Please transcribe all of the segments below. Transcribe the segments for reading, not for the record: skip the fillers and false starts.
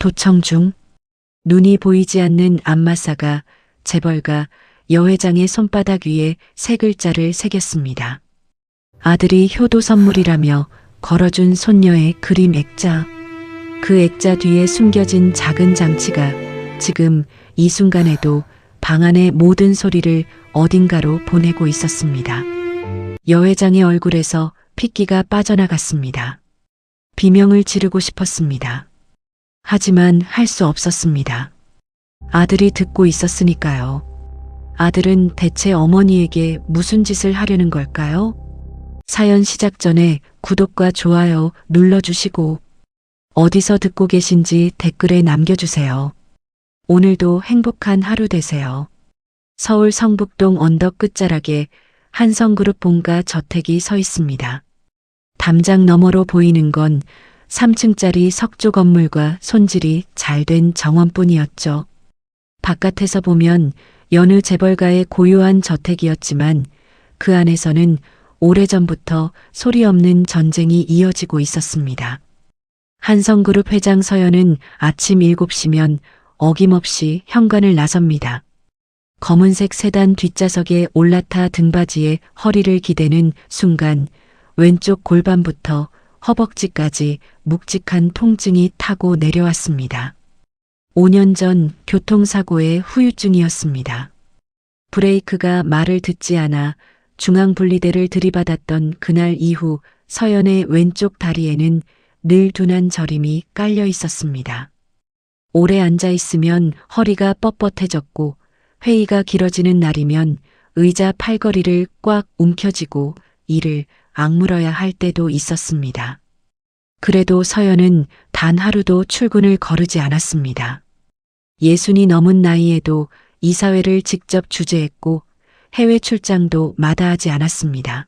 도청 중 눈이 보이지 않는 안마사가 재벌가 여 회장의 손바닥 위에 세 글자를 새겼습니다. 아들이 효도 선물이라며 걸어준 손녀의 그림 액자. 그 액자 뒤에 숨겨진 작은 장치가 지금 이 순간에도 방 안의 모든 소리를 어딘가로 보내고 있었습니다. 여 회장의 얼굴에서 핏기가 빠져나갔습니다. 비명을 지르고 싶었습니다. 하지만 할 수 없었습니다. 아들이 듣고 있었으니까요. 아들은 대체 어머니에게 무슨 짓을 하려는 걸까요? 사연 시작 전에 구독과 좋아요 눌러주시고 어디서 듣고 계신지 댓글에 남겨주세요. 오늘도 행복한 하루 되세요. 서울 성북동 언덕 끝자락에 한성그룹 본가 저택이 서 있습니다. 담장 너머로 보이는 건 3층짜리 석조 건물과 손질이 잘 된 정원뿐이었죠. 바깥에서 보면 여느 재벌가의 고요한 저택이었지만 그 안에서는 오래전부터 소리 없는 전쟁이 이어지고 있었습니다. 한성그룹 회장 서연은 아침 7시면 어김없이 현관을 나섭니다. 검은색 세단 뒷좌석에 올라타 등받이에 허리를 기대는 순간 왼쪽 골반부터 허벅지까지 묵직한 통증이 타고 내려왔습니다. 5년 전 교통사고의 후유증이었습니다. 브레이크가 말을 듣지 않아 중앙분리대를 들이받았던 그날 이후 서연의 왼쪽 다리에는 늘 둔한 저림이 깔려 있었습니다. 오래 앉아 있으면 허리가 뻣뻣해졌고 회의가 길어지는 날이면 의자 팔걸이를 꽉 움켜쥐고 이를 악물어야 할 때도 있었습니다. 그래도 서연은 단 하루도 출근을 거르지 않았습니다. 60이 넘은 나이에도 이사회를 직접 주재했고 해외 출장도 마다하지 않았습니다.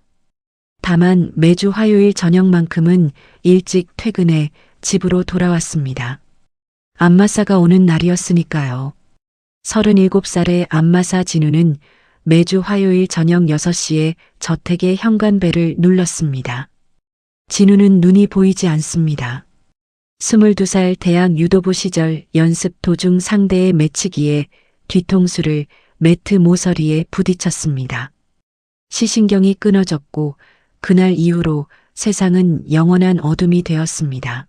다만 매주 화요일 저녁만큼은 일찍 퇴근해 집으로 돌아왔습니다. 안마사가 오는 날이었으니까요. 37살의 안마사 진우는 매주 화요일 저녁 6시에 저택의 현관벨을 눌렀습니다. 진우는 눈이 보이지 않습니다. 22살 대학 유도부 시절 연습 도중 상대의 매치기에 뒤통수를 매트 모서리에 부딪혔습니다. 시신경이 끊어졌고 그날 이후로 세상은 영원한 어둠이 되었습니다.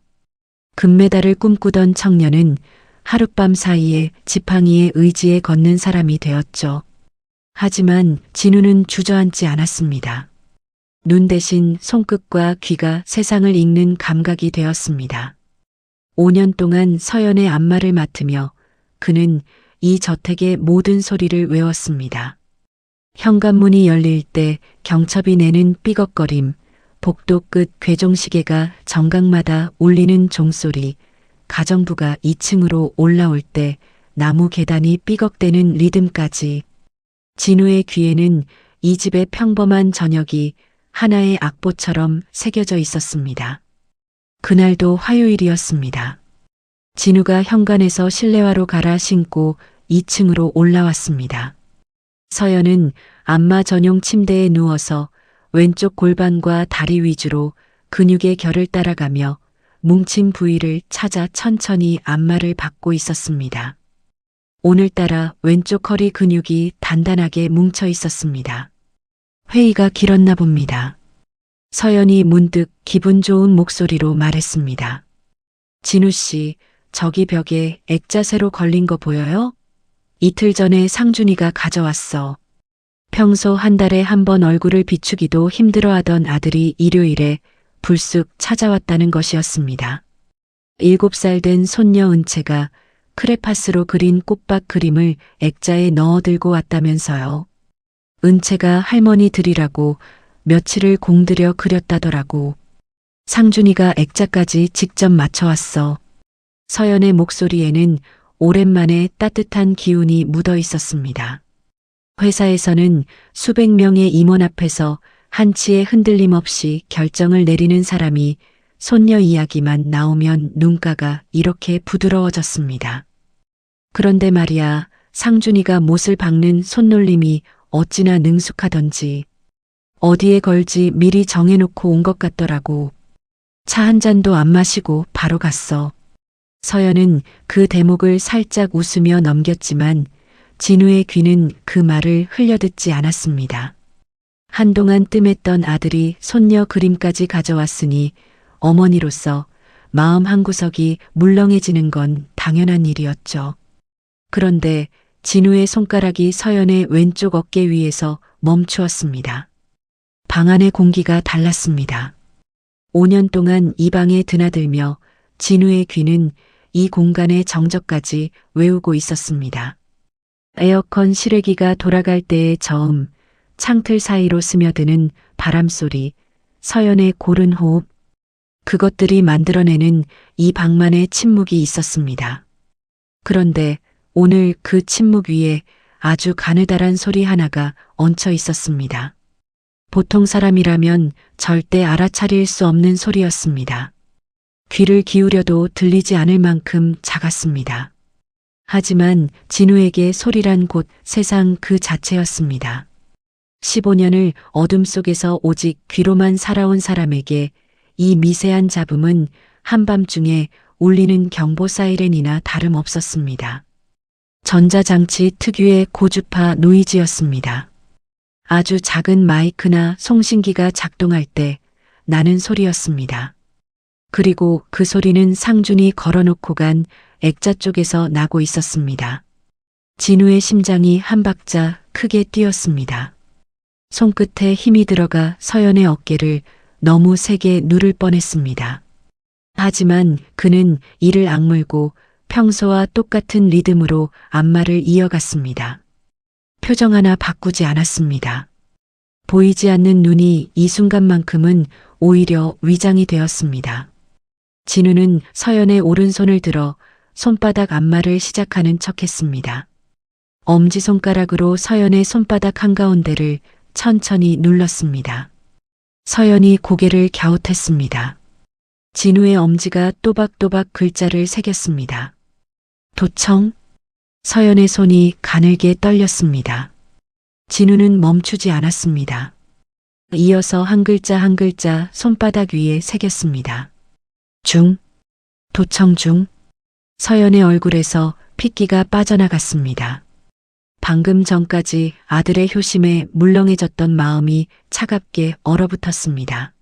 금메달을 꿈꾸던 청년은 하룻밤 사이에 지팡이의 의지에 걷는 사람이 되었죠. 하지만 진우는 주저앉지 않았습니다. 눈 대신 손끝과 귀가 세상을 읽는 감각이 되었습니다. 5년 동안 서연의 안마를 맡으며 그는 이 저택의 모든 소리를 외웠습니다. 현관문이 열릴 때 경첩이 내는 삐걱거림, 복도 끝 괴종시계가 정각마다 울리는 종소리, 가정부가 2층으로 올라올 때 나무 계단이 삐걱대는 리듬까지 진우의 귀에는 이 집의 평범한 저녁이 하나의 악보처럼 새겨져 있었습니다. 그날도 화요일이었습니다. 진우가 현관에서 실내화로 갈아 신고 2층으로 올라왔습니다. 서연은 안마 전용 침대에 누워서 왼쪽 골반과 다리 위주로 근육의 결을 따라가며 뭉친 부위를 찾아 천천히 안마를 받고 있었습니다. 오늘따라 왼쪽 허리 근육이 단단하게 뭉쳐 있었습니다. 회의가 길었나 봅니다. 서연이 문득 기분 좋은 목소리로 말했습니다. 진우 씨, 저기 벽에 액자 새로 걸린 거 보여요? 이틀 전에 상준이가 가져왔어. 평소 한 달에 한 번 얼굴을 비추기도 힘들어하던 아들이 일요일에 불쑥 찾아왔다는 것이었습니다. 7살 된 손녀 은채가 크레파스로 그린 꽃밭 그림을 액자에 넣어 들고 왔다면서요. 은채가 할머니 드리라고 며칠을 공들여 그렸다더라고. 상준이가 액자까지 직접 맞춰왔어. 서연의 목소리에는 오랜만에 따뜻한 기운이 묻어 있었습니다. 회사에서는 수백 명의 임원 앞에서 한치의 흔들림 없이 결정을 내리는 사람이 손녀 이야기만 나오면 눈가가 이렇게 부드러워졌습니다. 그런데 말이야, 상준이가 못을 박는 손놀림이 어찌나 능숙하던지 어디에 걸지 미리 정해놓고 온 것 같더라고. 차 한 잔도 안 마시고 바로 갔어. 서연은 그 대목을 살짝 웃으며 넘겼지만 진우의 귀는 그 말을 흘려듣지 않았습니다. 한동안 뜸했던 아들이 손녀 그림까지 가져왔으니 어머니로서 마음 한구석이 물렁해지는 건 당연한 일이었죠. 그런데 진우의 손가락이 서연의 왼쪽 어깨 위에서 멈추었습니다. 방 안의 공기가 달랐습니다. 5년 동안 이 방에 드나들며 진우의 귀는 이 공간의 정적까지 외우고 있었습니다. 에어컨 실외기가 돌아갈 때의 저음, 창틀 사이로 스며드는 바람소리, 서연의 고른 호흡, 그것들이 만들어내는 이 방만의 침묵이 있었습니다. 그런데 오늘 그 침묵 위에 아주 가느다란 소리 하나가 얹혀 있었습니다. 보통 사람이라면 절대 알아차릴 수 없는 소리였습니다. 귀를 기울여도 들리지 않을 만큼 작았습니다. 하지만 진우에게 소리란 곧 세상 그 자체였습니다. 15년을 어둠 속에서 오직 귀로만 살아온 사람에게 이 미세한 잡음은 한밤중에 울리는 경보 사이렌이나 다름없었습니다. 전자장치 특유의 고주파 노이즈였습니다. 아주 작은 마이크나 송신기가 작동할 때 나는 소리였습니다. 그리고 그 소리는 상준이 걸어놓고 간 액자 쪽에서 나고 있었습니다. 진우의 심장이 한 박자 크게 뛰었습니다. 손끝에 힘이 들어가 서연의 어깨를 너무 세게 누를 뻔했습니다. 하지만 그는 이를 악물고 평소와 똑같은 리듬으로 안마를 이어갔습니다. 표정 하나 바꾸지 않았습니다. 보이지 않는 눈이 이 순간만큼은 오히려 위장이 되었습니다. 진우는 서연의 오른손을 들어 손바닥 안마를 시작하는 척했습니다. 엄지손가락으로 서연의 손바닥 한가운데를 천천히 눌렀습니다. 서연이 고개를 갸웃했습니다. 진우의 엄지가 또박또박 글자를 새겼습니다. 도청? 서연의 손이 가늘게 떨렸습니다. 진우는 멈추지 않았습니다. 이어서 한 글자 한 글자 손바닥 위에 새겼습니다. 중, 도청 중. 서연의 얼굴에서 핏기가 빠져나갔습니다. 방금 전까지 아들의 효심에 물렁해졌던 마음이 차갑게 얼어붙었습니다.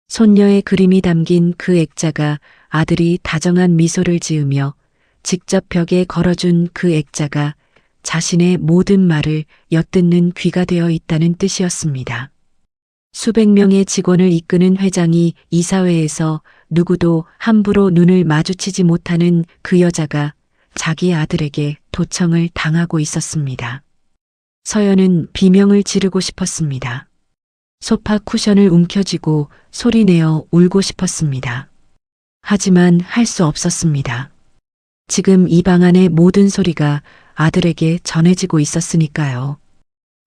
손녀의 그림이 담긴 그 액자가 아들이 다정한 미소를 지으며 직접 벽에 걸어준 그 액자가 자신의 모든 말을 엿듣는 귀가 되어 있다는 뜻이었습니다. 수백 명의 직원을 이끄는 회장이 이사회에서 누구도 함부로 눈을 마주치지 못하는 그 여자가 자기 아들에게 도청을 당하고 있었습니다. 서연은 비명을 지르고 싶었습니다. 소파 쿠션을 움켜쥐고 소리내어 울고 싶었습니다. 하지만 할 수 없었습니다. 지금 이 방 안의 모든 소리가 아들에게 전해지고 있었으니까요.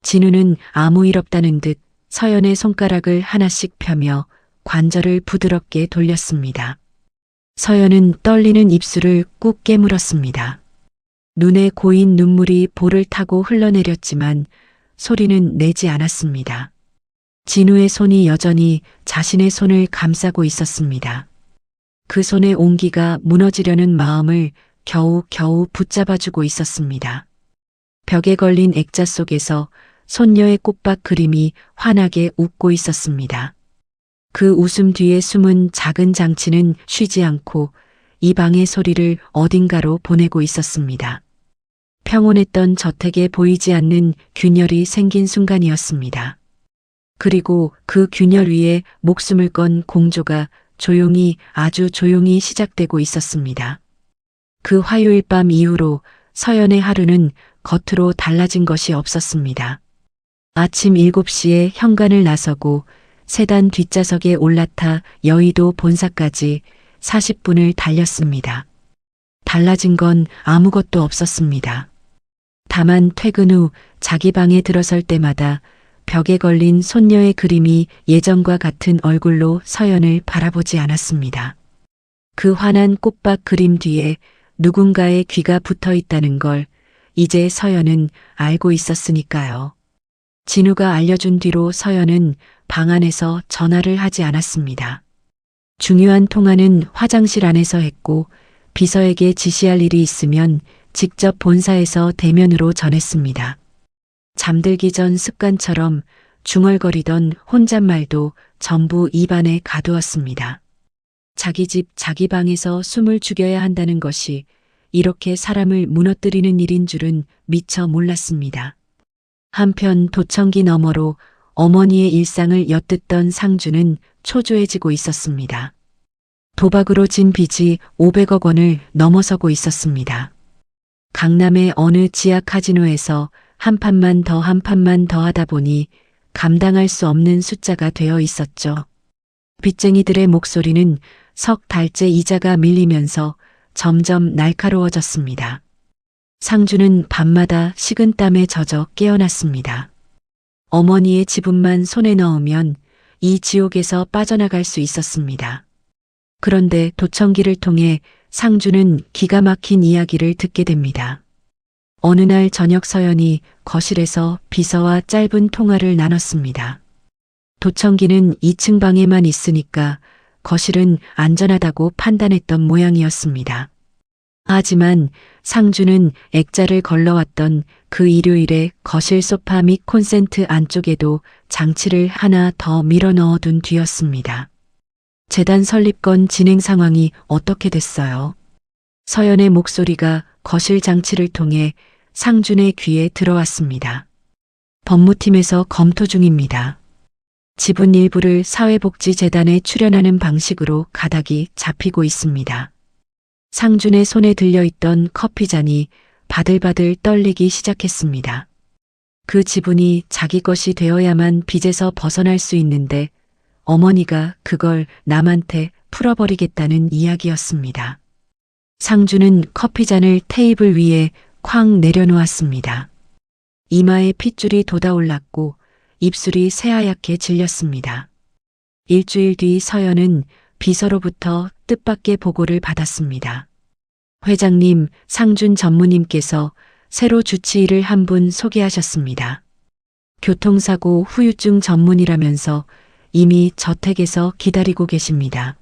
진우는 아무 일 없다는 듯 서연의 손가락을 하나씩 펴며 관절을 부드럽게 돌렸습니다. 서연은 떨리는 입술을 꾹 깨물었습니다. 눈에 고인 눈물이 볼을 타고 흘러내렸지만 소리는 내지 않았습니다. 진우의 손이 여전히 자신의 손을 감싸고 있었습니다. 그 손의 온기가 무너지려는 마음을 겨우 붙잡아주고 있었습니다. 벽에 걸린 액자 속에서 손녀의 꽃밭 그림이 환하게 웃고 있었습니다. 그 웃음 뒤에 숨은 작은 장치는 쉬지 않고 이 방의 소리를 어딘가로 보내고 있었습니다. 평온했던 저택에 보이지 않는 균열이 생긴 순간이었습니다. 그리고 그 균열 위에 목숨을 건 공조가 조용히 아주 조용히 시작되고 있었습니다. 그 화요일 밤 이후로 서연의 하루는 겉으로 달라진 것이 없었습니다. 아침 7시에 현관을 나서고 세단 뒷좌석에 올라타 여의도 본사까지 40분을 달렸습니다. 달라진 건 아무것도 없었습니다. 다만 퇴근 후 자기 방에 들어설 때마다 벽에 걸린 손녀의 그림이 예전과 같은 얼굴로 서연을 바라보지 않았습니다. 그 환한 꽃밭 그림 뒤에 누군가의 귀가 붙어 있다는 걸 이제 서연은 알고 있었으니까요. 진우가 알려준 뒤로 서연은 방 안에서 전화를 하지 않았습니다. 중요한 통화는 화장실 안에서 했고 비서에게 지시할 일이 있으면 직접 본사에서 대면으로 전했습니다. 잠들기 전 습관처럼 중얼거리던 혼잣말도 전부 입안에 가두었습니다. 자기 집, 자기 방에서 숨을 죽여야 한다는 것이 이렇게 사람을 무너뜨리는 일인 줄은 미처 몰랐습니다. 한편 도청기 너머로 어머니의 일상을 엿듣던 상주는 초조해지고 있었습니다. 도박으로 진 빚이 500억 원을 넘어서고 있었습니다. 강남의 어느 지하 카지노에서 한 판만 더 하다 보니 감당할 수 없는 숫자가 되어 있었죠. 빚쟁이들의 목소리는 석 달째 이자가 밀리면서 점점 날카로워졌습니다. 상주는 밤마다 식은땀에 젖어 깨어났습니다. 어머니의 지분만 손에 넣으면 이 지옥에서 빠져나갈 수 있었습니다. 그런데 도청기를 통해 상주는 기가 막힌 이야기를 듣게 됩니다. 어느 날 저녁 서연이 거실에서 비서와 짧은 통화를 나눴습니다. 도청기는 2층 방에만 있으니까 거실은 안전하다고 판단했던 모양이었습니다. 하지만 상주는 액자를 걸러왔던 그 일요일에 거실 소파 및 콘센트 안쪽에도 장치를 하나 더 밀어 넣어둔 뒤였습니다. 재단 설립건 진행 상황이 어떻게 됐어요? 서연의 목소리가 거실 장치를 통해 상준의 귀에 들어왔습니다. 법무팀에서 검토 중입니다. 지분 일부를 사회복지재단에 출연하는 방식으로 가닥이 잡히고 있습니다. 상준의 손에 들려있던 커피잔이 바들바들 떨리기 시작했습니다. 그 지분이 자기 것이 되어야만 빚에서 벗어날 수 있는데 어머니가 그걸 남한테 풀어버리겠다는 이야기였습니다. 상준은 커피잔을 테이블 위에 쾅 내려놓았습니다. 이마에 핏줄이 돋아올랐고 입술이 새하얗게 질렸습니다. 일주일 뒤 서연은 비서로부터 뜻밖의 보고를 받았습니다. 회장님, 상준 전무님께서 새로 주치의를 한 분 소개하셨습니다. 교통사고 후유증 전문이라면서 이미 저택에서 기다리고 계십니다.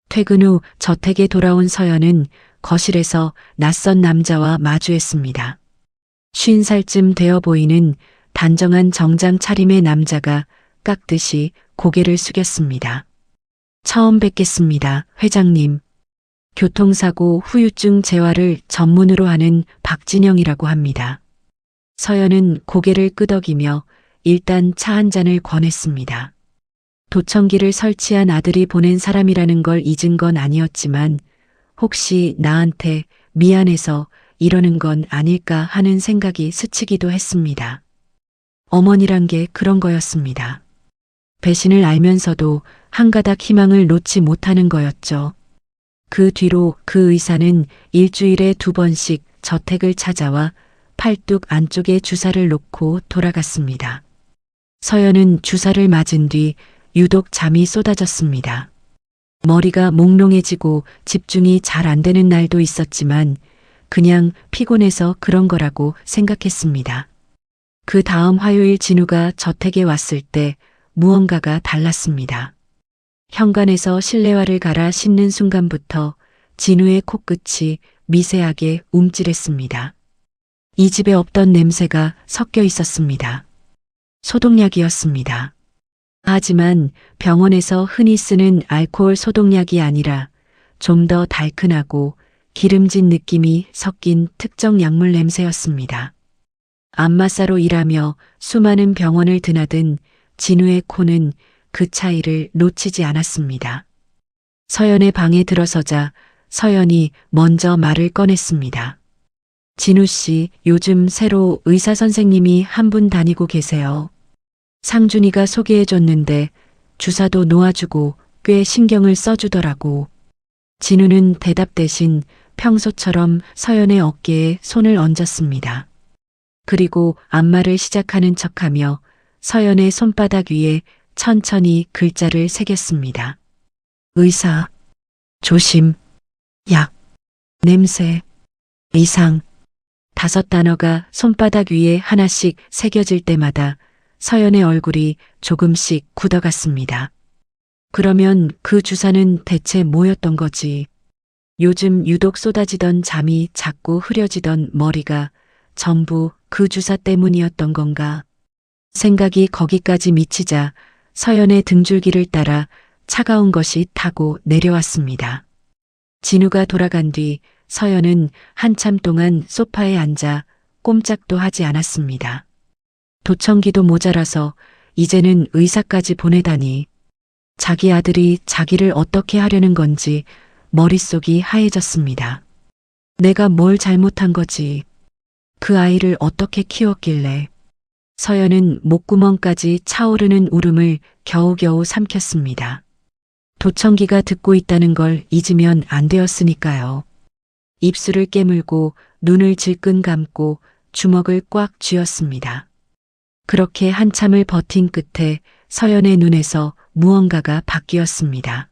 퇴근 후 저택에 돌아온 서연은 거실에서 낯선 남자와 마주했습니다. 50살쯤 되어 보이는 단정한 정장 차림의 남자가 깎듯이 고개를 숙였습니다. 처음 뵙겠습니다, 회장님. 교통사고 후유증 재활을 전문으로 하는 박진영이라고 합니다. 서연은 고개를 끄덕이며 일단 차 한 잔을 권했습니다. 도청기를 설치한 아들이 보낸 사람이라는 걸 잊은 건 아니었지만 혹시 나한테 미안해서 이러는 건 아닐까 하는 생각이 스치기도 했습니다. 어머니란 게 그런 거였습니다. 배신을 알면서도 한 가닥 희망을 놓지 못하는 거였죠. 그 뒤로 그 의사는 일주일에 2번씩 저택을 찾아와 팔뚝 안쪽에 주사를 놓고 돌아갔습니다. 서연은 주사를 맞은 뒤 유독 잠이 쏟아졌습니다. 머리가 몽롱해지고 집중이 잘 안 되는 날도 있었지만 그냥 피곤해서 그런 거라고 생각했습니다. 그 다음 화요일 진우가 저택에 왔을 때 무언가가 달랐습니다. 현관에서 실내화를 갈아 신는 순간부터 진우의 코끝이 미세하게 움찔했습니다. 이 집에 없던 냄새가 섞여 있었습니다. 소독약이었습니다. 하지만 병원에서 흔히 쓰는 알코올 소독약이 아니라 좀 더 달큰하고 기름진 느낌이 섞인 특정 약물 냄새였습니다. 안마사로 일하며 수많은 병원을 드나든 진우의 코는 그 차이를 놓치지 않았습니다. 서연의 방에 들어서자 서연이 먼저 말을 꺼냈습니다. 진우 씨, 요즘 새로 의사 선생님이 한 분 다니고 계세요. 상준이가 소개해줬는데 주사도 놓아주고 꽤 신경을 써주더라고. 진우는 대답 대신 평소처럼 서연의 어깨에 손을 얹었습니다. 그리고 안마를 시작하는 척하며 서연의 손바닥 위에 천천히 글자를 새겼습니다. 의사, 조심, 약, 냄새, 이상. 5단어가 손바닥 위에 하나씩 새겨질 때마다 서연의 얼굴이 조금씩 굳어갔습니다. 그러면 그 주사는 대체 뭐였던 거지? 요즘 유독 쏟아지던 잠이 자꾸 흐려지던 머리가 전부 그 주사 때문이었던 건가. 생각이 거기까지 미치자 서연의 등줄기를 따라 차가운 것이 타고 내려왔습니다. 진우가 돌아간 뒤 서연은 한참 동안 소파에 앉아 꼼짝도 하지 않았습니다. 도청기도 모자라서 이제는 의사까지 보내다니. 자기 아들이 자기를 어떻게 하려는 건지 머릿속이 하얘졌습니다. 내가 뭘 잘못한 거지. 그 아이를 어떻게 키웠길래. 서연은 목구멍까지 차오르는 울음을 겨우겨우 삼켰습니다. 도청기가 듣고 있다는 걸 잊으면 안 되었으니까요. 입술을 깨물고 눈을 질끈 감고 주먹을 꽉 쥐었습니다. 그렇게 한참을 버틴 끝에 서연의 눈에서 무언가가 바뀌었습니다.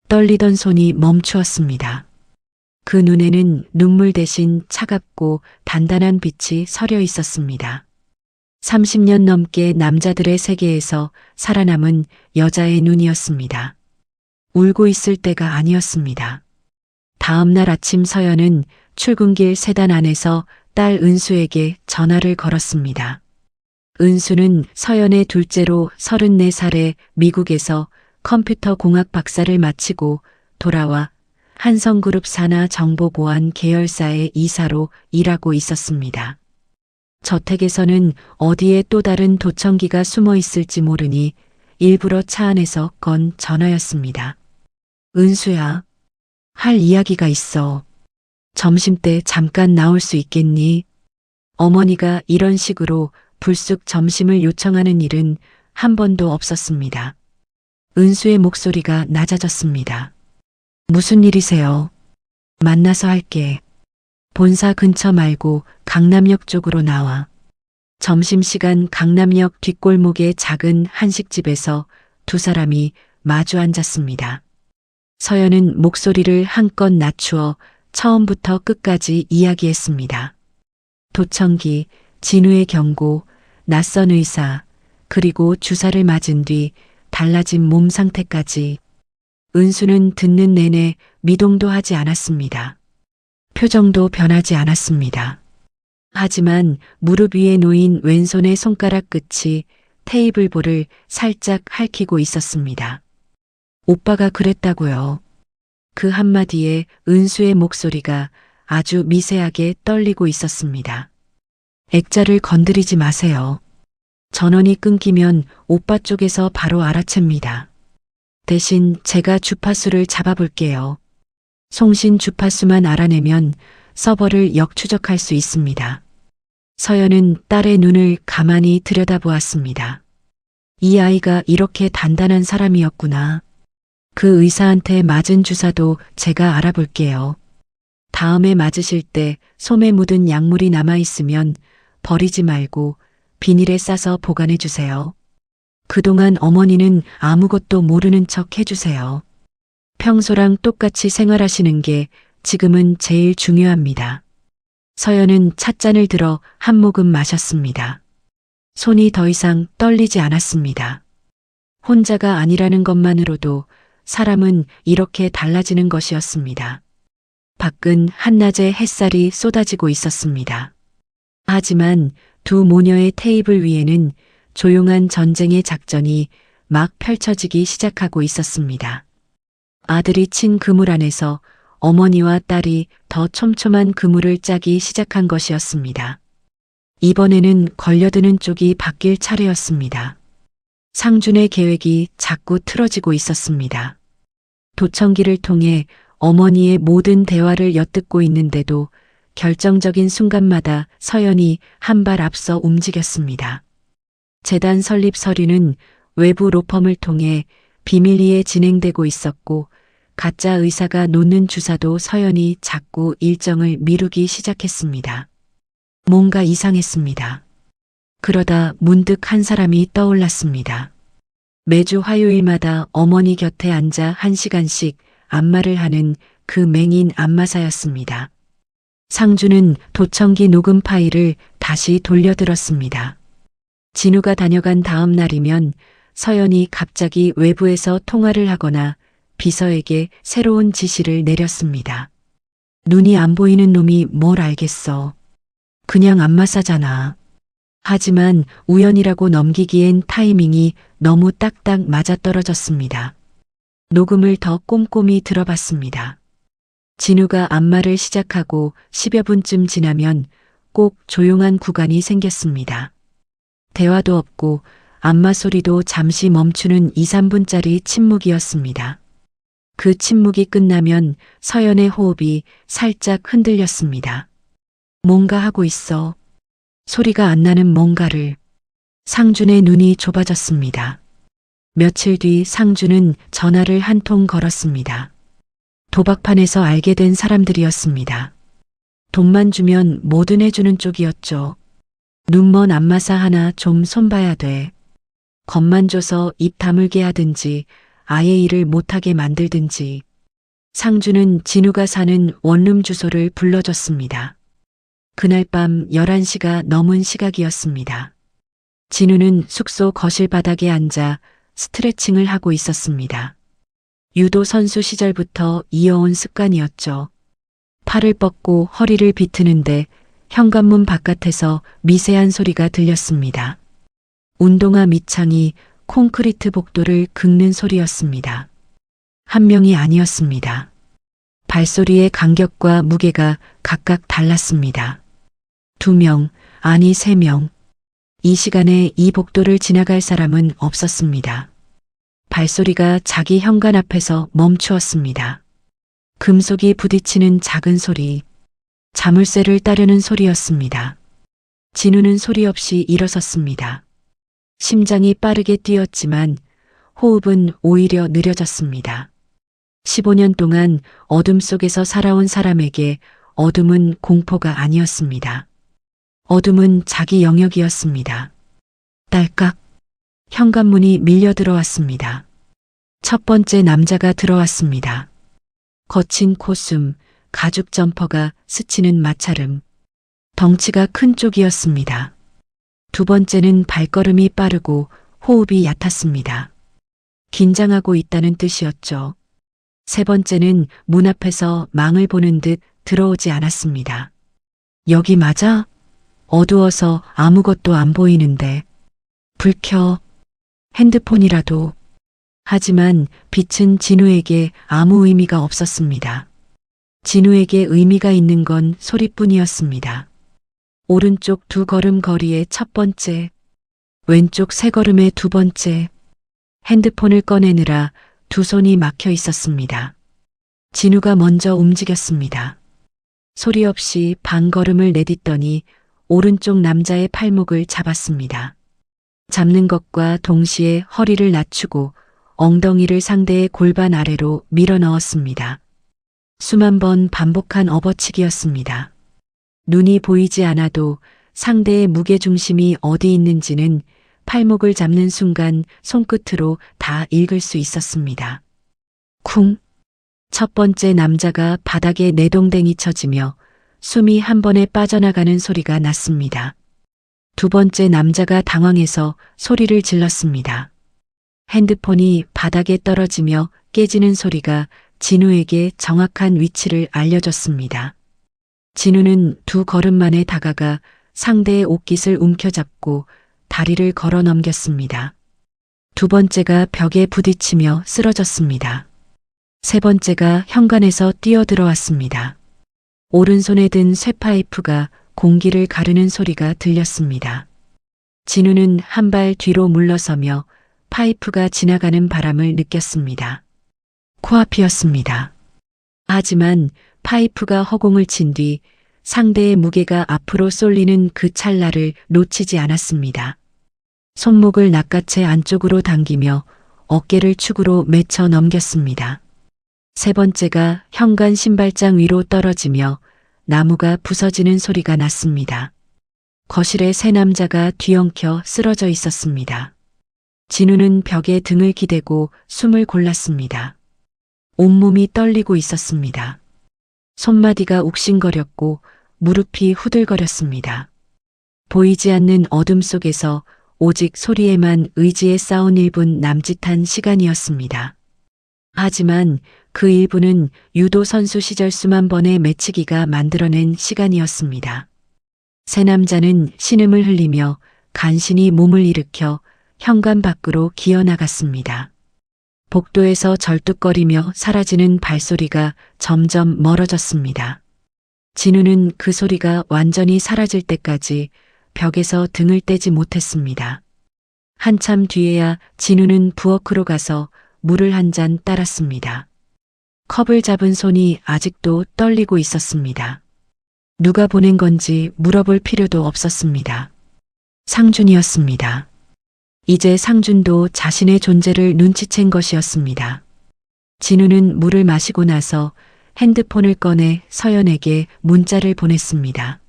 떨리던 손이 멈추었습니다. 그 눈에는 눈물 대신 차갑고 단단한 빛이 서려 있었습니다. 30년 넘게 남자들의 세계에서 살아남은 여자의 눈이었습니다. 울고 있을 때가 아니었습니다. 다음 날 아침 서연은 출근길 세단 안에서 딸 은수에게 전화를 걸었습니다. 은수는 서연의 둘째로 34살에 미국에서 컴퓨터 공학 박사를 마치고 돌아와 한성그룹 산하 정보보안 계열사의 이사로 일하고 있었습니다. 저택에서는 어디에 또 다른 도청기가 숨어 있을지 모르니 일부러 차 안에서 건 전화였습니다. 은수야, 할 이야기가 있어. 점심때 잠깐 나올 수 있겠니? 어머니가 이런 식으로 불쑥 점심을 요청하는 일은 한 번도 없었습니다. 은수의 목소리가 낮아졌습니다. 무슨 일이세요? 만나서 할게. 본사 근처 말고 강남역 쪽으로 나와. 점심시간 강남역 뒷골목의 작은 한식집에서 두 사람이 마주 앉았습니다. 서연은 목소리를 한껏 낮추어 처음부터 끝까지 이야기했습니다. 도청기, 진우의 경고, 낯선 의사, 그리고 주사를 맞은 뒤 달라진 몸 상태까지. 은수는 듣는 내내 미동도 하지 않았습니다. 표정도 변하지 않았습니다. 하지만 무릎 위에 놓인 왼손의 손가락 끝이 테이블 볼을 살짝 핥히고 있었습니다. 오빠가 그랬다고요. 그 한마디에 은수의 목소리가 아주 미세하게 떨리고 있었습니다. 액자를 건드리지 마세요. 전원이 끊기면 오빠 쪽에서 바로 알아챕니다. 대신 제가 주파수를 잡아볼게요. 송신 주파수만 알아내면 서버를 역추적할 수 있습니다. 서연은 딸의 눈을 가만히 들여다보았습니다. 이 아이가 이렇게 단단한 사람이었구나. 그 의사한테 맞은 주사도 제가 알아볼게요. 다음에 맞으실 때 솜에 묻은 약물이 남아있으면 버리지 말고 비닐에 싸서 보관해 주세요. 그동안 어머니는 아무것도 모르는 척 해주세요. 평소랑 똑같이 생활하시는 게 지금은 제일 중요합니다. 서연은 찻잔을 들어 한 모금 마셨습니다. 손이 더 이상 떨리지 않았습니다. 혼자가 아니라는 것만으로도 사람은 이렇게 달라지는 것이었습니다. 밖은 한낮의 햇살이 쏟아지고 있었습니다. 하지만 두 모녀의 테이블 위에는 조용한 전쟁의 작전이 막 펼쳐지기 시작하고 있었습니다. 아들이 친 그물 안에서 어머니와 딸이 더 촘촘한 그물을 짜기 시작한 것이었습니다. 이번에는 걸려드는 쪽이 바뀔 차례였습니다. 상준의 계획이 자꾸 틀어지고 있었습니다. 도청기를 통해 어머니의 모든 대화를 엿듣고 있는데도 결정적인 순간마다 서연이 한 발 앞서 움직였습니다. 재단 설립 서류는 외부 로펌을 통해 비밀리에 진행되고 있었고 가짜 의사가 놓는 주사도 서연이 자꾸 일정을 미루기 시작했습니다. 뭔가 이상했습니다. 그러다 문득 한 사람이 떠올랐습니다. 매주 화요일마다 어머니 곁에 앉아 1시간씩 안마를 하는 그 맹인 안마사였습니다. 상주는 도청기 녹음 파일을 다시 돌려들었습니다. 진우가 다녀간 다음 날이면 서연이 갑자기 외부에서 통화를 하거나 비서에게 새로운 지시를 내렸습니다. 눈이 안 보이는 놈이 뭘 알겠어. 그냥 안마사잖아. 하지만 우연이라고 넘기기엔 타이밍이 너무 딱딱 맞아떨어졌습니다. 녹음을 더 꼼꼼히 들어봤습니다. 진우가 안마를 시작하고 10여 분쯤 지나면 꼭 조용한 구간이 생겼습니다. 대화도 없고 안마 소리도 잠시 멈추는 2, 3분짜리 침묵이었습니다. 그 침묵이 끝나면 서연의 호흡이 살짝 흔들렸습니다. 뭔가 하고 있어. 소리가 안 나는 뭔가를. 상준의 눈이 좁아졌습니다. 며칠 뒤 상준은 전화를 한 통 걸었습니다. 도박판에서 알게 된 사람들이었습니다. 돈만 주면 뭐든 해주는 쪽이었죠. 눈먼 안마사 하나 좀 손봐야 돼. 겁만 줘서 입 다물게 하든지 아예 일을 못하게 만들든지. 상준은 진우가 사는 원룸 주소를 불러줬습니다. 그날 밤 11시가 넘은 시각이었습니다. 진우는 숙소 거실 바닥에 앉아 스트레칭을 하고 있었습니다. 유도 선수 시절부터 이어온 습관이었죠. 팔을 뻗고 허리를 비트는데 현관문 바깥에서 미세한 소리가 들렸습니다. 운동화 밑창이 콘크리트 복도를 긁는 소리였습니다. 한 명이 아니었습니다. 발소리의 간격과 무게가 각각 달랐습니다. 2명, 아니 3명. 이 시간에 이 복도를 지나갈 사람은 없었습니다. 발소리가 자기 현관 앞에서 멈추었습니다. 금속이 부딪히는 작은 소리, 자물쇠를 따르는 소리였습니다. 진우는 소리 없이 일어섰습니다. 심장이 빠르게 뛰었지만 호흡은 오히려 느려졌습니다. 15년 동안 어둠 속에서 살아온 사람에게 어둠은 공포가 아니었습니다. 어둠은 자기 영역이었습니다. 딸깍. 현관문이 밀려 들어왔습니다. 첫 번째 남자가 들어왔습니다. 거친 코숨, 가죽 점퍼가 스치는 마찰음. 덩치가 큰 쪽이었습니다. 두 번째는 발걸음이 빠르고 호흡이 얕았습니다. 긴장하고 있다는 뜻이었죠. 세 번째는 문 앞에서 망을 보는 듯 들어오지 않았습니다. 여기 맞아? 어두워서 아무것도 안 보이는데. 불 켜. 핸드폰이라도. 하지만 빛은 진우에게 아무 의미가 없었습니다. 진우에게 의미가 있는 건 소리뿐이었습니다. 오른쪽 2걸음 거리의 첫 번째, 왼쪽 3걸음의 2번째. 핸드폰을 꺼내느라 2손이 막혀 있었습니다. 진우가 먼저 움직였습니다. 소리 없이 반걸음을 내딛더니 오른쪽 남자의 팔목을 잡았습니다. 잡는 것과 동시에 허리를 낮추고 엉덩이를 상대의 골반 아래로 밀어 넣었습니다. 수만 번 반복한 업어치기였습니다. 눈이 보이지 않아도 상대의 무게중심이 어디 있는지는 팔목을 잡는 순간 손끝으로 다 읽을 수 있었습니다. 쿵! 첫 번째 남자가 바닥에 내동댕이 쳐지며 숨이 한 번에 빠져나가는 소리가 났습니다. 두 번째 남자가 당황해서 소리를 질렀습니다. 핸드폰이 바닥에 떨어지며 깨지는 소리가 진우에게 정확한 위치를 알려줬습니다. 진우는 2걸음 만에 다가가 상대의 옷깃을 움켜잡고 다리를 걸어 넘겼습니다. 두 번째가 벽에 부딪히며 쓰러졌습니다. 세 번째가 현관에서 뛰어들어왔습니다. 오른손에 든 쇠파이프가 공기를 가르는 소리가 들렸습니다. 진우는 한 발 뒤로 물러서며 파이프가 지나가는 바람을 느꼈습니다. 코앞이었습니다. 하지만 파이프가 허공을 친 뒤 상대의 무게가 앞으로 쏠리는 그 찰나를 놓치지 않았습니다. 손목을 낚아채 안쪽으로 당기며 어깨를 축으로 맺혀 넘겼습니다. 세 번째가 현관 신발장 위로 떨어지며 나무가 부서지는 소리가 났습니다. 거실에 세 남자가 뒤엉켜 쓰러져 있었습니다. 진우는 벽에 등을 기대고 숨을 골랐습니다. 온몸이 떨리고 있었습니다. 손마디가 욱신거렸고 무릎이 후들거렸습니다. 보이지 않는 어둠 속에서 오직 소리에만 의지에 싸운 1분 남짓한 시간이었습니다. 하지만 그 일부는 유도 선수 시절 수만 번의 매치기가 만들어낸 시간이었습니다. 세 남자는 신음을 흘리며 간신히 몸을 일으켜 현관 밖으로 기어나갔습니다. 복도에서 절뚝거리며 사라지는 발소리가 점점 멀어졌습니다. 진우는 그 소리가 완전히 사라질 때까지 벽에서 등을 떼지 못했습니다. 한참 뒤에야 진우는 부엌으로 가서 물을 한 잔 따랐습니다. 컵을 잡은 손이 아직도 떨리고 있었습니다. 누가 보낸 건지 물어볼 필요도 없었습니다. 상준이었습니다. 이제 상준도 자신의 존재를 눈치챈 것이었습니다. 진우는 물을 마시고 나서 핸드폰을 꺼내 서연에게 문자를 보냈습니다.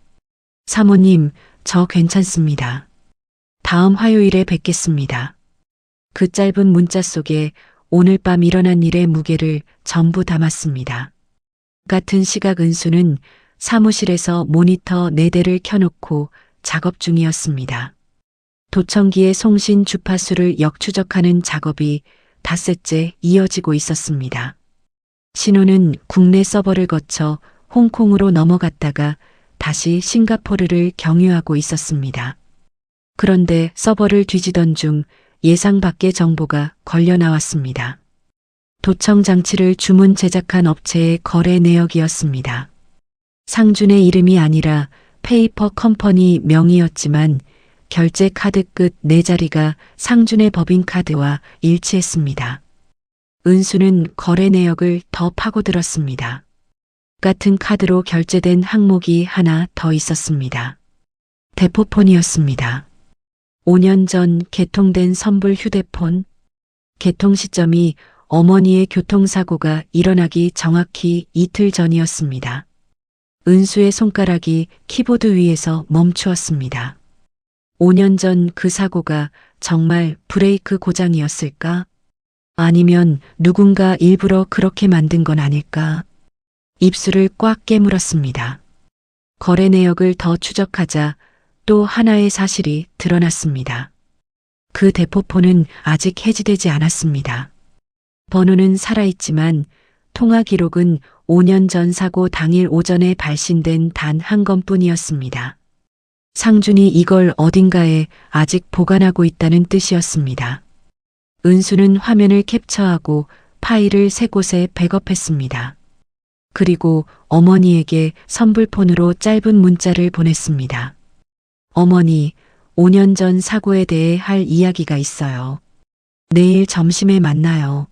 사모님, 저 괜찮습니다. 다음 화요일에 뵙겠습니다. 그 짧은 문자 속에 오늘 밤 일어난 일의 무게를 전부 담았습니다. 같은 시각 은수는 사무실에서 모니터 4대를 켜놓고 작업 중이었습니다. 도청기의 송신 주파수를 역추적하는 작업이 닷새째 이어지고 있었습니다. 신호는 국내 서버를 거쳐 홍콩으로 넘어갔다가 다시 싱가포르를 경유하고 있었습니다. 그런데 서버를 뒤지던 중 예상 밖의 정보가 걸려 나왔습니다. 도청 장치를 주문 제작한 업체의 거래 내역이었습니다. 상준의 이름이 아니라 페이퍼 컴퍼니 명의였지만 결제 카드 끝 4자리가 상준의 법인카드와 일치했습니다. 은수는 거래 내역을 더 파고들었습니다. 같은 카드로 결제된 항목이 하나 더 있었습니다. 대포폰이었습니다. 5년 전 개통된 선불 휴대폰. 개통 시점이 어머니의 교통사고가 일어나기 정확히 이틀 전이었습니다. 은수의 손가락이 키보드 위에서 멈추었습니다. 5년 전 그 사고가 정말 브레이크 고장이었을까? 아니면 누군가 일부러 그렇게 만든 건 아닐까? 입술을 꽉 깨물었습니다. 거래 내역을 더 추적하자 또 하나의 사실이 드러났습니다. 그 대포폰은 아직 해지되지 않았습니다. 번호는 살아있지만 통화 기록은 5년 전 사고 당일 오전에 발신된 단 한 건뿐이었습니다. 상준이 이걸 어딘가에 아직 보관하고 있다는 뜻이었습니다. 은수는 화면을 캡처하고 파일을 3곳에 백업했습니다. 그리고 어머니에게 선불폰으로 짧은 문자를 보냈습니다. 어머니, 5년 전 사고에 대해 할 이야기가 있어요. 내일 점심에 만나요.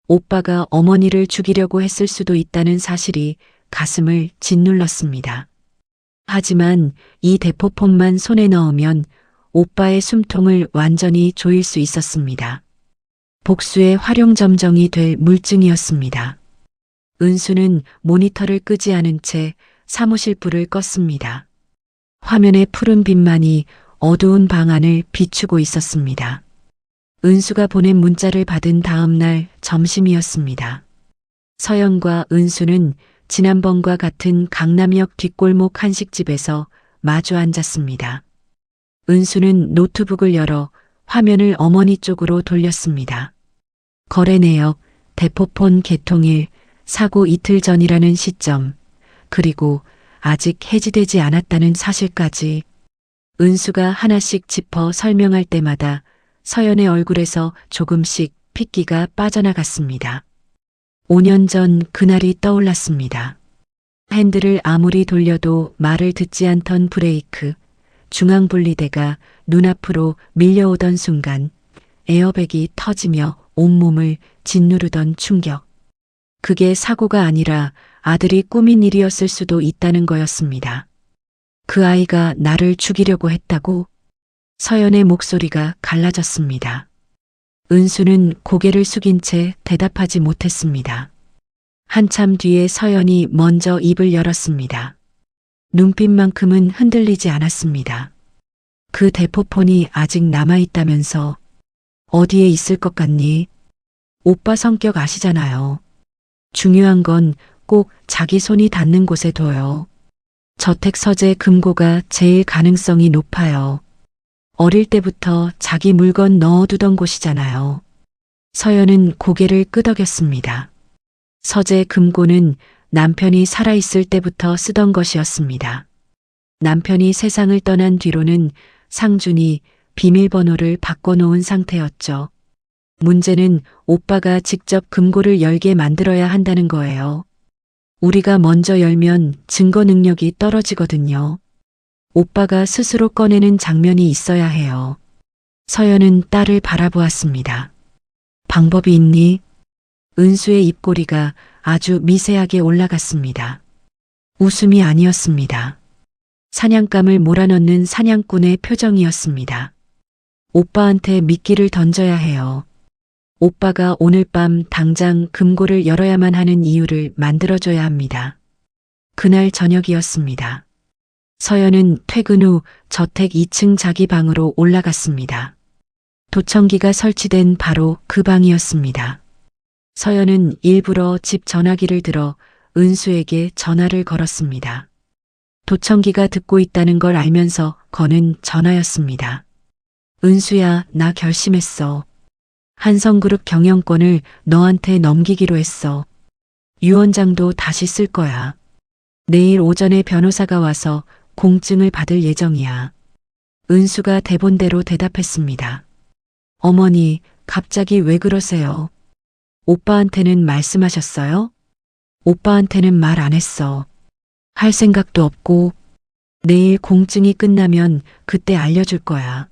오빠가 어머니를 죽이려고 했을 수도 있다는 사실이 가슴을 짓눌렀습니다. 하지만 이 대포폰만 손에 넣으면 오빠의 숨통을 완전히 조일 수 있었습니다. 복수의 활용점정이 될 물증이었습니다. 은수는 모니터를 끄지 않은 채 사무실 불을 껐습니다. 화면의 푸른 빛만이 어두운 방 안을 비추고 있었습니다. 은수가 보낸 문자를 받은 다음 날 점심이었습니다. 서연과 은수는 지난번과 같은 강남역 뒷골목 한식집에서 마주 앉았습니다. 은수는 노트북을 열어 화면을 어머니 쪽으로 돌렸습니다. 거래 내역, 대포폰 개통일, 사고 이틀 전이라는 시점, 그리고 아직 해지되지 않았다는 사실까지. 은수가 하나씩 짚어 설명할 때마다 서연의 얼굴에서 조금씩 핏기가 빠져나갔습니다. 5년 전 그날이 떠올랐습니다. 핸들을 아무리 돌려도 말을 듣지 않던 브레이크, 중앙분리대가 눈앞으로 밀려오던 순간 에어백이 터지며 온몸을 짓누르던 충격. 그게 사고가 아니라 아들이 꾸민 일이었을 수도 있다는 거였습니다. 그 아이가 나를 죽이려고 했다고? 서연의 목소리가 갈라졌습니다. 은수는 고개를 숙인 채 대답하지 못했습니다. 한참 뒤에 서연이 먼저 입을 열었습니다. 눈빛만큼은 흔들리지 않았습니다. 그 대포폰이 아직 남아있다면서 어디에 있을 것 같니? 오빠 성격 아시잖아요. 중요한 건 꼭 자기 손이 닿는 곳에 둬요. 저택 서재 금고가 제일 가능성이 높아요. 어릴 때부터 자기 물건 넣어두던 곳이잖아요. 서연은 고개를 끄덕였습니다. 서재 금고는 남편이 살아있을 때부터 쓰던 것이었습니다. 남편이 세상을 떠난 뒤로는 상준이 비밀번호를 바꿔놓은 상태였죠. 문제는 오빠가 직접 금고를 열게 만들어야 한다는 거예요. 우리가 먼저 열면 증거 능력이 떨어지거든요. 오빠가 스스로 꺼내는 장면이 있어야 해요. 서연은 딸을 바라보았습니다. 방법이 있니? 은수의 입꼬리가 아주 미세하게 올라갔습니다. 웃음이 아니었습니다. 사냥감을 몰아넣는 사냥꾼의 표정이었습니다. 오빠한테 미끼를 던져야 해요. 오빠가 오늘 밤 당장 금고를 열어야만 하는 이유를 만들어줘야 합니다. 그날 저녁이었습니다. 서연은 퇴근 후 저택 2층 자기 방으로 올라갔습니다. 도청기가 설치된 바로 그 방이었습니다. 서연은 일부러 집 전화기를 들어 은수에게 전화를 걸었습니다. 도청기가 듣고 있다는 걸 알면서 거는 전화였습니다. 은수야, 나 결심했어. 한성그룹 경영권을 너한테 넘기기로 했어. 유 원장도 다시 쓸 거야. 내일 오전에 변호사가 와서 공증을 받을 예정이야. 은수가 대본대로 대답했습니다. 어머니, 갑자기 왜 그러세요? 오빠한테는 말씀하셨어요? 오빠한테는 말 안 했어. 할 생각도 없고 내일 공증이 끝나면 그때 알려줄 거야.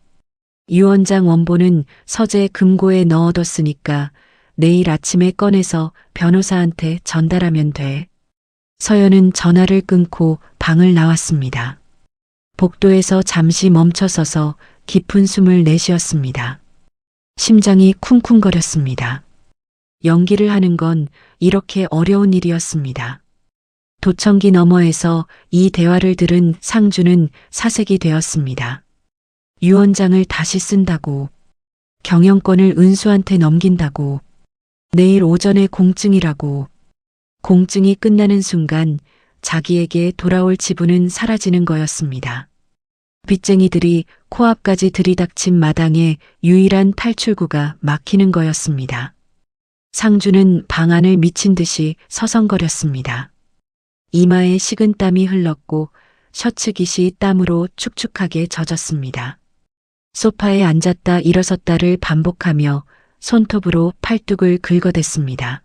유 원장 원본은 서재 금고에 넣어뒀으니까 내일 아침에 꺼내서 변호사한테 전달하면 돼. 서연은 전화를 끊고 방을 나왔습니다. 복도에서 잠시 멈춰서서 깊은 숨을 내쉬었습니다. 심장이 쿵쿵거렸습니다. 연기를 하는 건 이렇게 어려운 일이었습니다. 도청기 너머에서 이 대화를 들은 상주는 사색이 되었습니다. 유 원장을 다시 쓴다고, 경영권을 은수한테 넘긴다고, 내일 오전에 공증이라고. 공증이 끝나는 순간 자기에게 돌아올 지분은 사라지는 거였습니다. 빚쟁이들이 코앞까지 들이닥친 마당에 유일한 탈출구가 막히는 거였습니다. 상주는 방 안을 미친 듯이 서성거렸습니다. 이마에 식은땀이 흘렀고 셔츠 깃이 땀으로 축축하게 젖었습니다. 소파에 앉았다 일어섰다를 반복하며 손톱으로 팔뚝을 긁어댔습니다.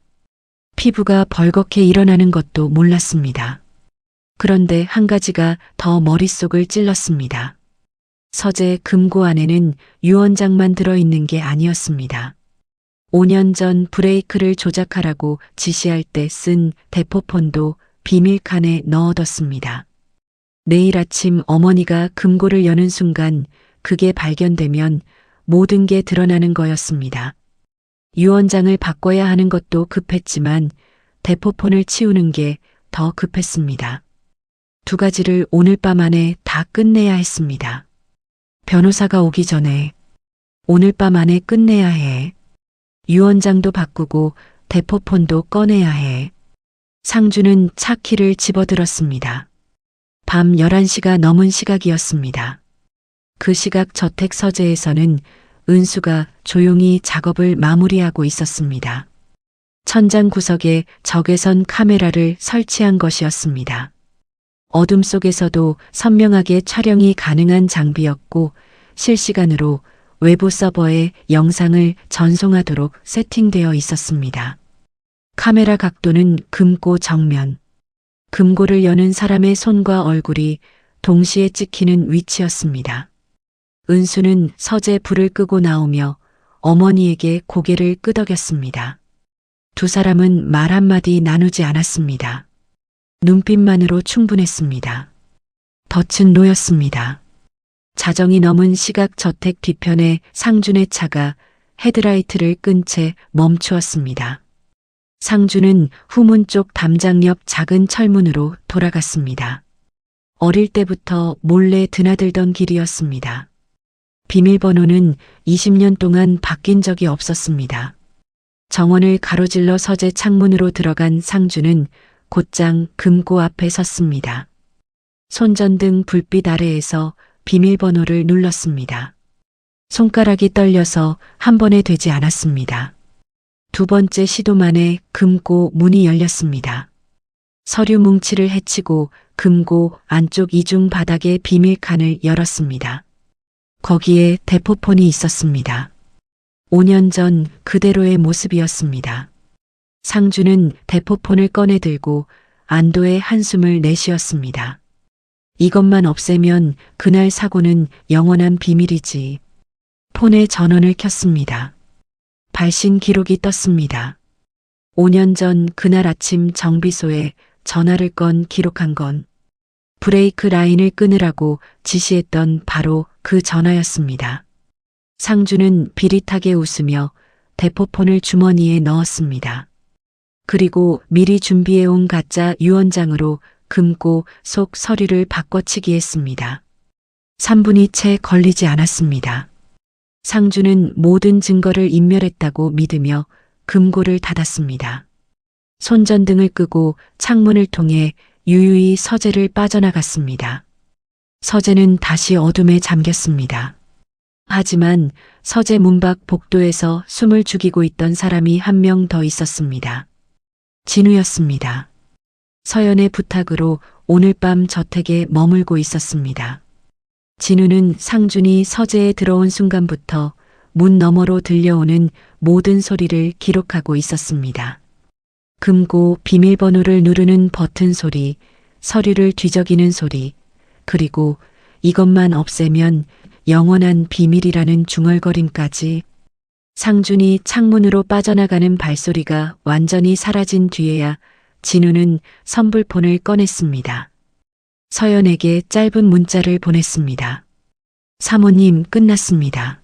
피부가 벌겋게 일어나는 것도 몰랐습니다. 그런데 한 가지가 더 머릿속을 찔렀습니다. 서재 금고 안에는 유 원장만 들어있는 게 아니었습니다. 5년 전 브레이크를 조작하라고 지시할 때 쓴 대포폰도 비밀칸에 넣어뒀습니다. 내일 아침 어머니가 금고를 여는 순간 그게 발견되면 모든 게 드러나는 거였습니다. 유 원장을 바꿔야 하는 것도 급했지만 대포폰을 치우는 게 더 급했습니다. 두 가지를 오늘 밤 안에 다 끝내야 했습니다. 변호사가 오기 전에, 오늘 밤 안에 끝내야 해. 유 원장도 바꾸고 대포폰도 꺼내야 해. 상주는 차 키를 집어들었습니다. 밤 11시가 넘은 시각이었습니다. 그 시각 저택 서재에서는 은수가 조용히 작업을 마무리하고 있었습니다. 천장 구석에 적외선 카메라를 설치한 것이었습니다. 어둠 속에서도 선명하게 촬영이 가능한 장비였고 실시간으로 외부 서버에 영상을 전송하도록 세팅되어 있었습니다. 카메라 각도는 금고 정면, 금고를 여는 사람의 손과 얼굴이 동시에 찍히는 위치였습니다. 은수는 서재 불을 끄고 나오며 어머니에게 고개를 끄덕였습니다. 두 사람은 말 한마디 나누지 않았습니다. 눈빛만으로 충분했습니다. 덫은 놓였습니다. 자정이 넘은 시각 저택 뒤편에 상준의 차가 헤드라이트를 끈 채 멈추었습니다. 상준은 후문 쪽 담장 옆 작은 철문으로 돌아갔습니다. 어릴 때부터 몰래 드나들던 길이었습니다. 비밀번호는 20년 동안 바뀐 적이 없었습니다. 정원을 가로질러 서재 창문으로 들어간 상주는 곧장 금고 앞에 섰습니다. 손전등 불빛 아래에서 비밀번호를 눌렀습니다. 손가락이 떨려서 한 번에 되지 않았습니다. 두 번째 시도만에 금고 문이 열렸습니다. 서류 뭉치를 헤치고 금고 안쪽 이중 바닥의 비밀칸을 열었습니다. 거기에 대포폰이 있었습니다. 5년 전 그대로의 모습이었습니다. 상주는 대포폰을 꺼내 들고 안도의 한숨을 내쉬었습니다. 이것만 없애면 그날 사고는 영원한 비밀이지. 폰의 전원을 켰습니다. 발신 기록이 떴습니다. 5년 전 그날 아침 정비소에 전화를 건 기록한 건 브레이크 라인을 끊으라고 지시했던 바로 그 전화였습니다. 상주는 비릿하게 웃으며 대포폰을 주머니에 넣었습니다. 그리고 미리 준비해온 가짜 유언장으로 금고 속 서류를 바꿔치기 했습니다. 3분이 채 걸리지 않았습니다. 상주는 모든 증거를 인멸했다고 믿으며 금고를 닫았습니다. 손전등을 끄고 창문을 통해 유유히 서재를 빠져나갔습니다. 서재는 다시 어둠에 잠겼습니다. 하지만 서재 문 밖 복도에서 숨을 죽이고 있던 사람이 한 명 더 있었습니다. 진우였습니다. 서연의 부탁으로 오늘 밤 저택에 머물고 있었습니다. 진우는 상준이 서재에 들어온 순간부터 문 너머로 들려오는 모든 소리를 기록하고 있었습니다. 금고 비밀번호를 누르는 버튼 소리, 서류를 뒤적이는 소리, 그리고 이것만 없애면 영원한 비밀이라는 중얼거림까지. 상준이 창문으로 빠져나가는 발소리가 완전히 사라진 뒤에야 진우는 선불폰을 꺼냈습니다. 서연에게 짧은 문자를 보냈습니다. 사모님, 끝났습니다.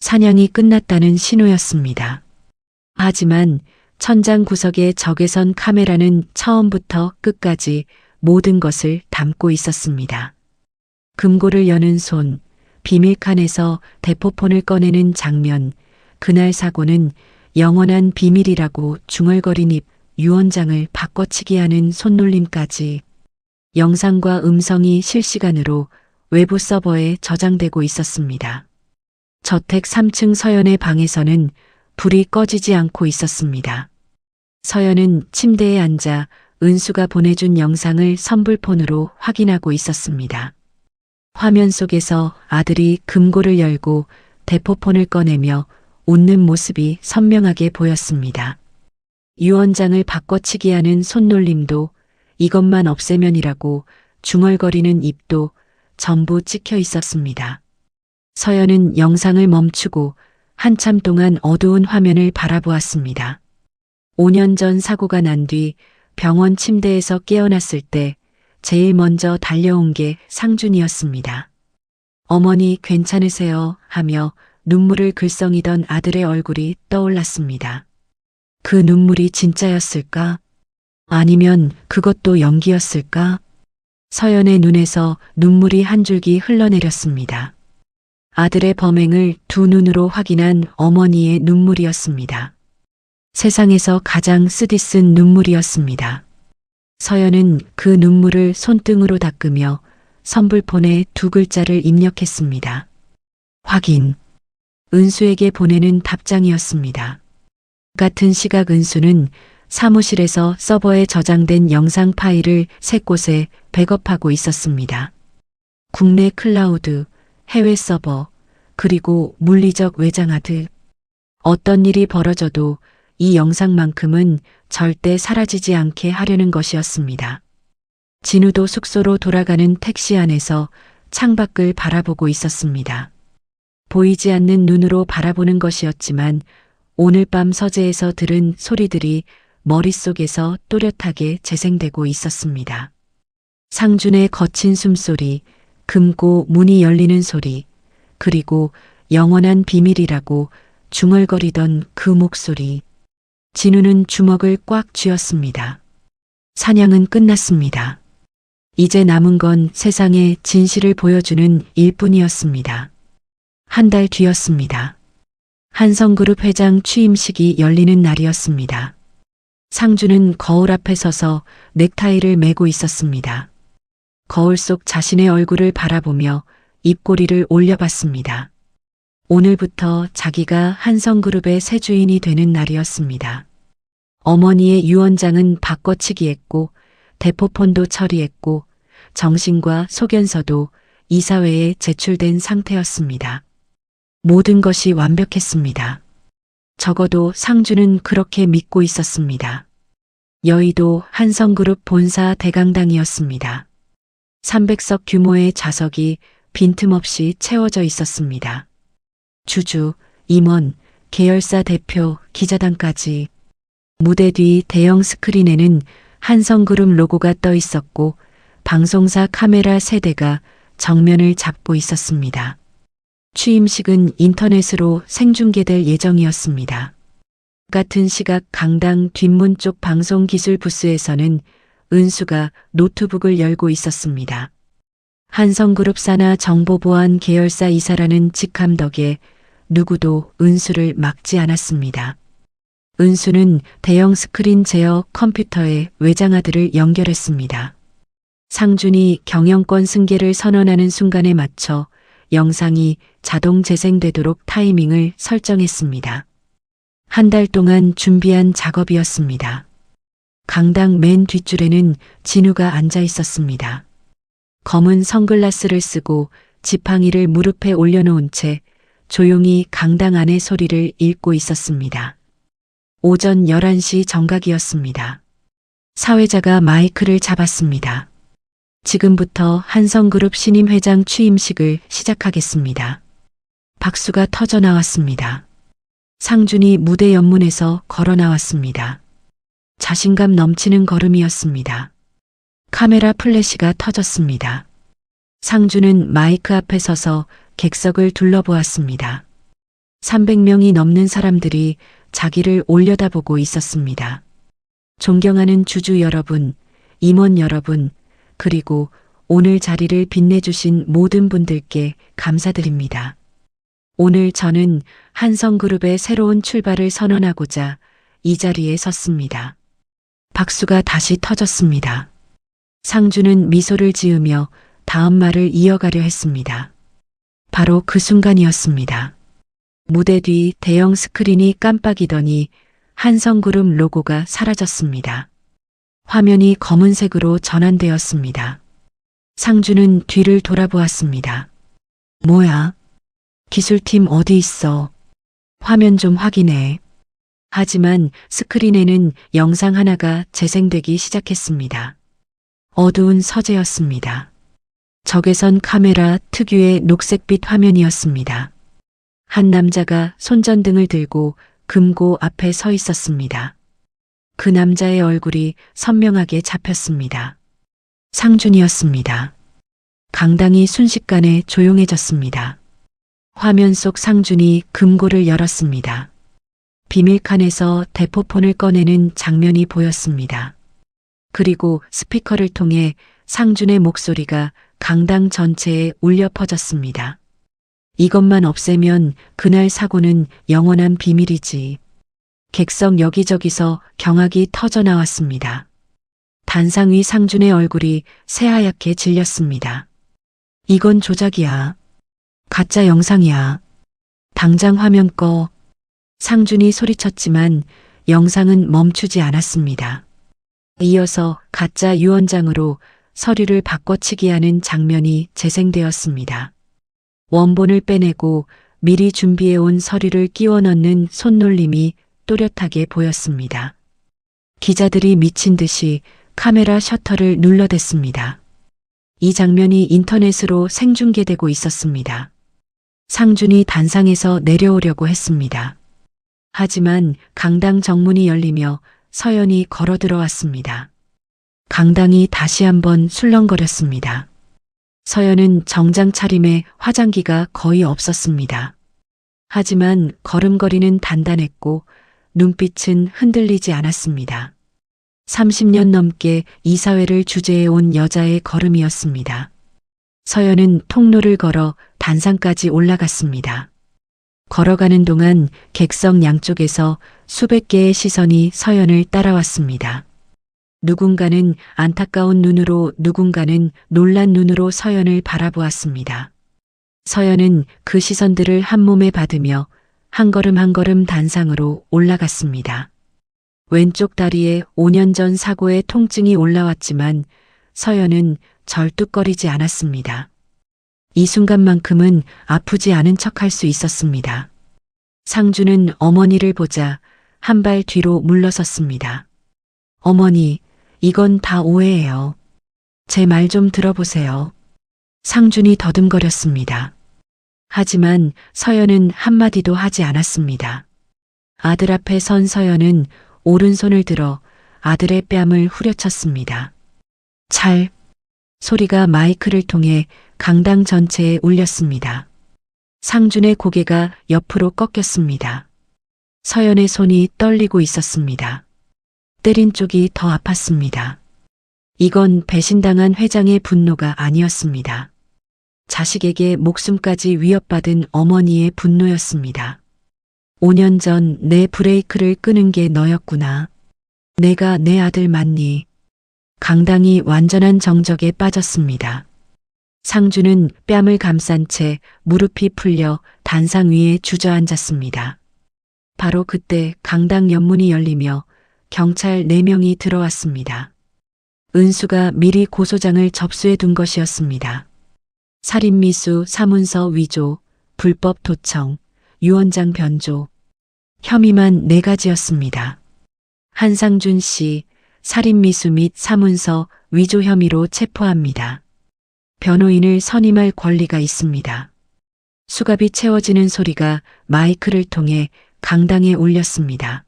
사냥이 끝났다는 신호였습니다. 하지만 천장 구석의 적외선 카메라는 처음부터 끝까지 모든 것을 담고 있었습니다. 금고를 여는 손, 비밀칸에서 대포폰을 꺼내는 장면, 그날 사고는 영원한 비밀이라고 중얼거린 입, 유언장을 바꿔치기 하는 손놀림까지. 영상과 음성이 실시간으로 외부 서버에 저장되고 있었습니다. 저택 3층 서연의 방에서는 불이 꺼지지 않고 있었습니다. 서연은 침대에 앉아 은수가 보내준 영상을 선불폰으로 확인하고 있었습니다. 화면 속에서 아들이 금고를 열고 대포폰을 꺼내며 웃는 모습이 선명하게 보였습니다. 유언장을 바꿔치기 하는 손놀림도, 이것만 없애면이라고 중얼거리는 입도 전부 찍혀 있었습니다. 서연은 영상을 멈추고 한참 동안 어두운 화면을 바라보았습니다. 5년 전 사고가 난 뒤 병원 침대에서 깨어났을 때 제일 먼저 달려온 게 상준이었습니다. 어머니 괜찮으세요? 하며 눈물을 글썽이던 아들의 얼굴이 떠올랐습니다. 그 눈물이 진짜였을까? 아니면 그것도 연기였을까? 서연의 눈에서 눈물이 한 줄기 흘러내렸습니다. 아들의 범행을 두 눈으로 확인한 어머니의 눈물이었습니다. 세상에서 가장 쓰디쓴 눈물이었습니다. 서연은 그 눈물을 손등으로 닦으며 선불폰에 두 글자를 입력했습니다. 확인. 은수에게 보내는 답장이었습니다. 같은 시각 은수는 사무실에서 서버에 저장된 영상 파일을 세 곳에 백업하고 있었습니다. 국내 클라우드, 해외 서버, 그리고 물리적 외장하드. 어떤 일이 벌어져도 이 영상만큼은 절대 사라지지 않게 하려는 것이었습니다. 진우도 숙소로 돌아가는 택시 안에서 창밖을 바라보고 있었습니다. 보이지 않는 눈으로 바라보는 것이었지만 오늘 밤 서재에서 들은 소리들이 머릿속에서 또렷하게 재생되고 있었습니다. 상준의 거친 숨소리, 금고 문이 열리는 소리, 그리고 영원한 비밀이라고 중얼거리던 그 목소리. 진우는 주먹을 꽉 쥐었습니다. 사냥은 끝났습니다. 이제 남은 건 세상에 진실을 보여주는 일뿐이었습니다. 한 달 뒤였습니다. 한성그룹 회장 취임식이 열리는 날이었습니다. 상주는 거울 앞에 서서 넥타이를 매고 있었습니다. 거울 속 자신의 얼굴을 바라보며 입꼬리를 올려봤습니다. 오늘부터 자기가 한성그룹의 새 주인이 되는 날이었습니다. 어머니의 유언장은 바꿔치기했고 대포폰도 처리했고 정신과 소견서도 이사회에 제출된 상태였습니다. 모든 것이 완벽했습니다. 적어도 상주는 그렇게 믿고 있었습니다. 여의도 한성그룹 본사 대강당이었습니다. 300석 규모의 좌석이 빈틈없이 채워져 있었습니다. 주주, 임원, 계열사 대표, 기자단까지. 무대 뒤 대형 스크린에는 한성그룹 로고가 떠 있었고 방송사 카메라 세대가 정면을 잡고 있었습니다. 취임식은 인터넷으로 생중계될 예정이었습니다. 같은 시각 강당 뒷문 쪽 방송기술 부스에서는 은수가 노트북을 열고 있었습니다. 한성그룹 산하 정보보안 계열사 이사라는 직함 덕에 누구도 은수를 막지 않았습니다. 은수는 대형 스크린 제어 컴퓨터에 외장하드를 연결했습니다. 상준이 경영권 승계를 선언하는 순간에 맞춰 영상이 자동 재생되도록 타이밍을 설정했습니다. 한 달 동안 준비한 작업이었습니다. 강당 맨 뒷줄에는 진우가 앉아 있었습니다. 검은 선글라스를 쓰고 지팡이를 무릎에 올려놓은 채 조용히 강당 안의 소리를 읽고 있었습니다. 오전 11시 정각이었습니다. 사회자가 마이크를 잡았습니다. 지금부터 한성그룹 신임 회장 취임식을 시작하겠습니다. 박수가 터져 나왔습니다. 상준이 무대 옆문에서 걸어 나왔습니다. 자신감 넘치는 걸음이었습니다. 카메라 플래시가 터졌습니다. 상준은 마이크 앞에 서서 객석을 둘러보았습니다. 300명이 넘는 사람들이 자기를 올려다보고 있었습니다. 존경하는 주주 여러분, 임원 여러분, 그리고 오늘 자리를 빛내주신 모든 분들께 감사드립니다. 오늘 저는 한성그룹의 새로운 출발을 선언하고자 이 자리에 섰습니다. 박수가 다시 터졌습니다. 상준은 미소를 지으며 다음 말을 이어가려 했습니다. 바로 그 순간이었습니다. 무대 뒤 대형 스크린이 깜빡이더니 한성그룹 로고가 사라졌습니다. 화면이 검은색으로 전환되었습니다. 상준은 뒤를 돌아보았습니다. 뭐야? 기술팀 어디 있어? 화면 좀 확인해. 하지만 스크린에는 영상 하나가 재생되기 시작했습니다. 어두운 서재였습니다. 적외선 카메라 특유의 녹색빛 화면이었습니다. 한 남자가 손전등을 들고 금고 앞에 서 있었습니다. 그 남자의 얼굴이 선명하게 잡혔습니다. 상준이었습니다. 강당이 순식간에 조용해졌습니다. 화면 속 상준이 금고를 열었습니다. 비밀칸에서 대포폰을 꺼내는 장면이 보였습니다. 그리고 스피커를 통해 상준의 목소리가 강당 전체에 울려 퍼졌습니다. 이것만 없애면 그날 사고는 영원한 비밀이지. 객석 여기저기서 경악이 터져 나왔습니다. 단상 위 상준의 얼굴이 새하얗게 질렸습니다. 이건 조작이야. 가짜 영상이야. 당장 화면 꺼. 상준이 소리쳤지만 영상은 멈추지 않았습니다. 이어서 가짜 유언장으로 서류를 바꿔치기하는 장면이 재생되었습니다. 원본을 빼내고 미리 준비해온 서류를 끼워 넣는 손놀림이 또렷하게 보였습니다. 기자들이 미친 듯이 카메라 셔터를 눌러댔습니다. 이 장면이 인터넷으로 생중계되고 있었습니다. 상준이 단상에서 내려오려고 했습니다. 하지만 강당 정문이 열리며 서연이 걸어 들어왔습니다. 강당이 다시 한번 술렁거렸습니다. 서연은 정장 차림에 화장기가 거의 없었습니다. 하지만 걸음걸이는 단단했고 눈빛은 흔들리지 않았습니다. 30년 넘게 이사회를 주재해온 여자의 걸음이었습니다. 서연은 통로를 걸어 단상까지 올라갔습니다. 걸어가는 동안 객석 양쪽에서 수백 개의 시선이 서연을 따라왔습니다. 누군가는 안타까운 눈으로, 누군가는 놀란 눈으로 서연을 바라보았습니다. 서연은 그 시선들을 한 몸에 받으며 한 걸음 한 걸음 단상으로 올라갔습니다. 왼쪽 다리에 5년 전 사고의 통증이 올라왔지만 서연은 절뚝거리지 않았습니다. 이 순간만큼은 아프지 않은 척할 수 있었습니다. 상주는 어머니를 보자 한 발 뒤로 물러섰습니다. 어머니, 이건 다 오해예요. 제 말 좀 들어보세요. 상준이 더듬거렸습니다. 하지만 서연은 한마디도 하지 않았습니다. 아들 앞에 선 서연은 오른손을 들어 아들의 뺨을 후려쳤습니다. 찰! 소리가 마이크를 통해 강당 전체에 울렸습니다. 상준의 고개가 옆으로 꺾였습니다. 서연의 손이 떨리고 있었습니다. 때린 쪽이 더 아팠습니다. 이건 배신당한 회장의 분노가 아니었습니다. 자식에게 목숨까지 위협받은 어머니의 분노였습니다. 5년 전 내 브레이크를 끄는 게 너였구나. 내가 내 아들 맞니? 강당이 완전한 정적에 빠졌습니다. 상주는 뺨을 감싼 채 무릎이 풀려 단상 위에 주저앉았습니다. 바로 그때 강당 연문이 열리며 경찰 4명이 들어왔습니다. 은수가 미리 고소장을 접수해 둔 것이었습니다. 살인미수 사문서 위조, 불법 도청, 유언장 변조. 혐의만 4가지였습니다. 한상준 씨, 살인미수 및 사문서 위조 혐의로 체포합니다. 변호인을 선임할 권리가 있습니다. 수갑이 채워지는 소리가 마이크를 통해 강당에 울렸습니다.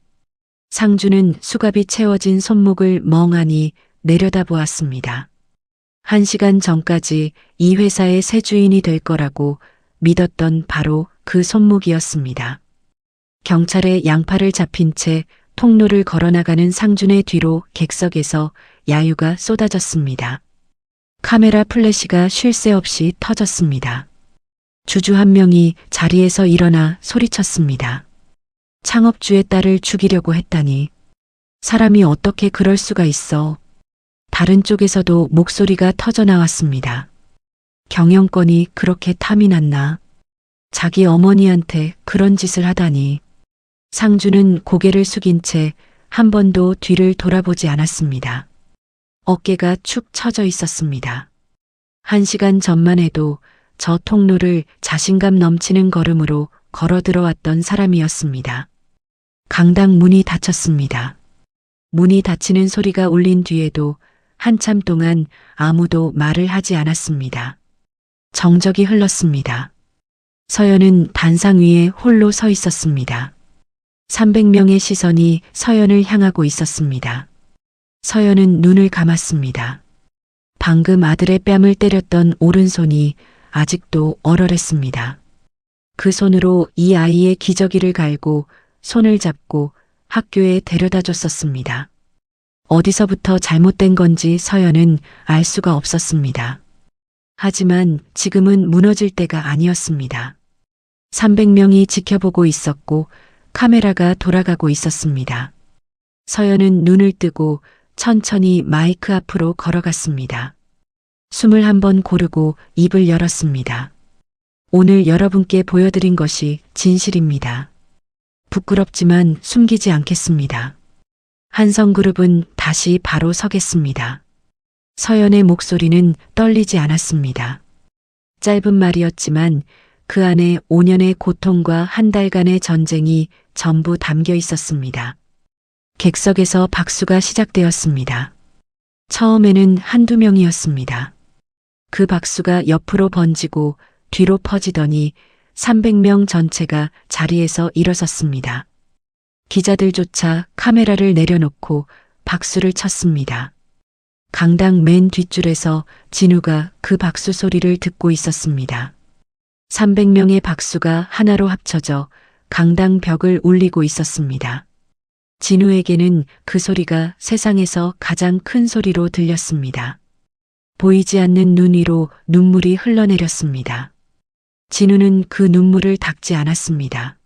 상주는 수갑이 채워진 손목을 멍하니 내려다보았습니다. 1시간 전까지 이 회사의 새 주인이 될 거라고 믿었던 바로 그 손목이었습니다. 경찰의 양팔을 잡힌 채 통로를 걸어나가는 상준의 뒤로 객석에서 야유가 쏟아졌습니다. 카메라 플래시가 쉴 새 없이 터졌습니다. 주주 한 명이 자리에서 일어나 소리쳤습니다. 창업주의 딸을 죽이려고 했다니. 사람이 어떻게 그럴 수가 있어. 다른 쪽에서도 목소리가 터져 나왔습니다. 경영권이 그렇게 탐이 났나? 자기 어머니한테 그런 짓을 하다니. 상주는 고개를 숙인 채 한 번도 뒤를 돌아보지 않았습니다. 어깨가 축 처져 있었습니다. 1시간 전만 해도 저 통로를 자신감 넘치는 걸음으로 걸어 들어왔던 사람이었습니다. 강당 문이 닫혔습니다. 문이 닫히는 소리가 울린 뒤에도 한참 동안 아무도 말을 하지 않았습니다. 정적이 흘렀습니다. 서연은 단상 위에 홀로 서 있었습니다. 300명의 시선이 서연을 향하고 있었습니다. 서연은 눈을 감았습니다. 방금 아들의 뺨을 때렸던 오른손이 아직도 얼얼했습니다. 그 손으로 이 아이의 기저귀를 갈고 손을 잡고 학교에 데려다 줬었습니다. 어디서부터 잘못된 건지 서연은 알 수가 없었습니다. 하지만 지금은 무너질 때가 아니었습니다. 300명이 지켜보고 있었고 카메라가 돌아가고 있었습니다. 서연은 눈을 뜨고 천천히 마이크 앞으로 걸어갔습니다. 숨을 한번 고르고 입을 열었습니다. 오늘 여러분께 보여드린 것이 진실입니다. 부끄럽지만 숨기지 않겠습니다. 한성그룹은 다시 바로 서겠습니다. 서연의 목소리는 떨리지 않았습니다. 짧은 말이었지만 그 안에 5년의 고통과 한 달간의 전쟁이 전부 담겨 있었습니다. 객석에서 박수가 시작되었습니다. 처음에는 한두 명이었습니다. 그 박수가 옆으로 번지고 뒤로 퍼지더니 300명 전체가 자리에서 일어섰습니다. 기자들조차 카메라를 내려놓고 박수를 쳤습니다. 강당 맨 뒷줄에서 진우가 그 박수 소리를 듣고 있었습니다. 300명의 박수가 하나로 합쳐져 강당 벽을 울리고 있었습니다. 진우에게는 그 소리가 세상에서 가장 큰 소리로 들렸습니다. 보이지 않는 눈 위로 눈물이 흘러내렸습니다. 진우는 그 눈물을 닦지 않았습니다.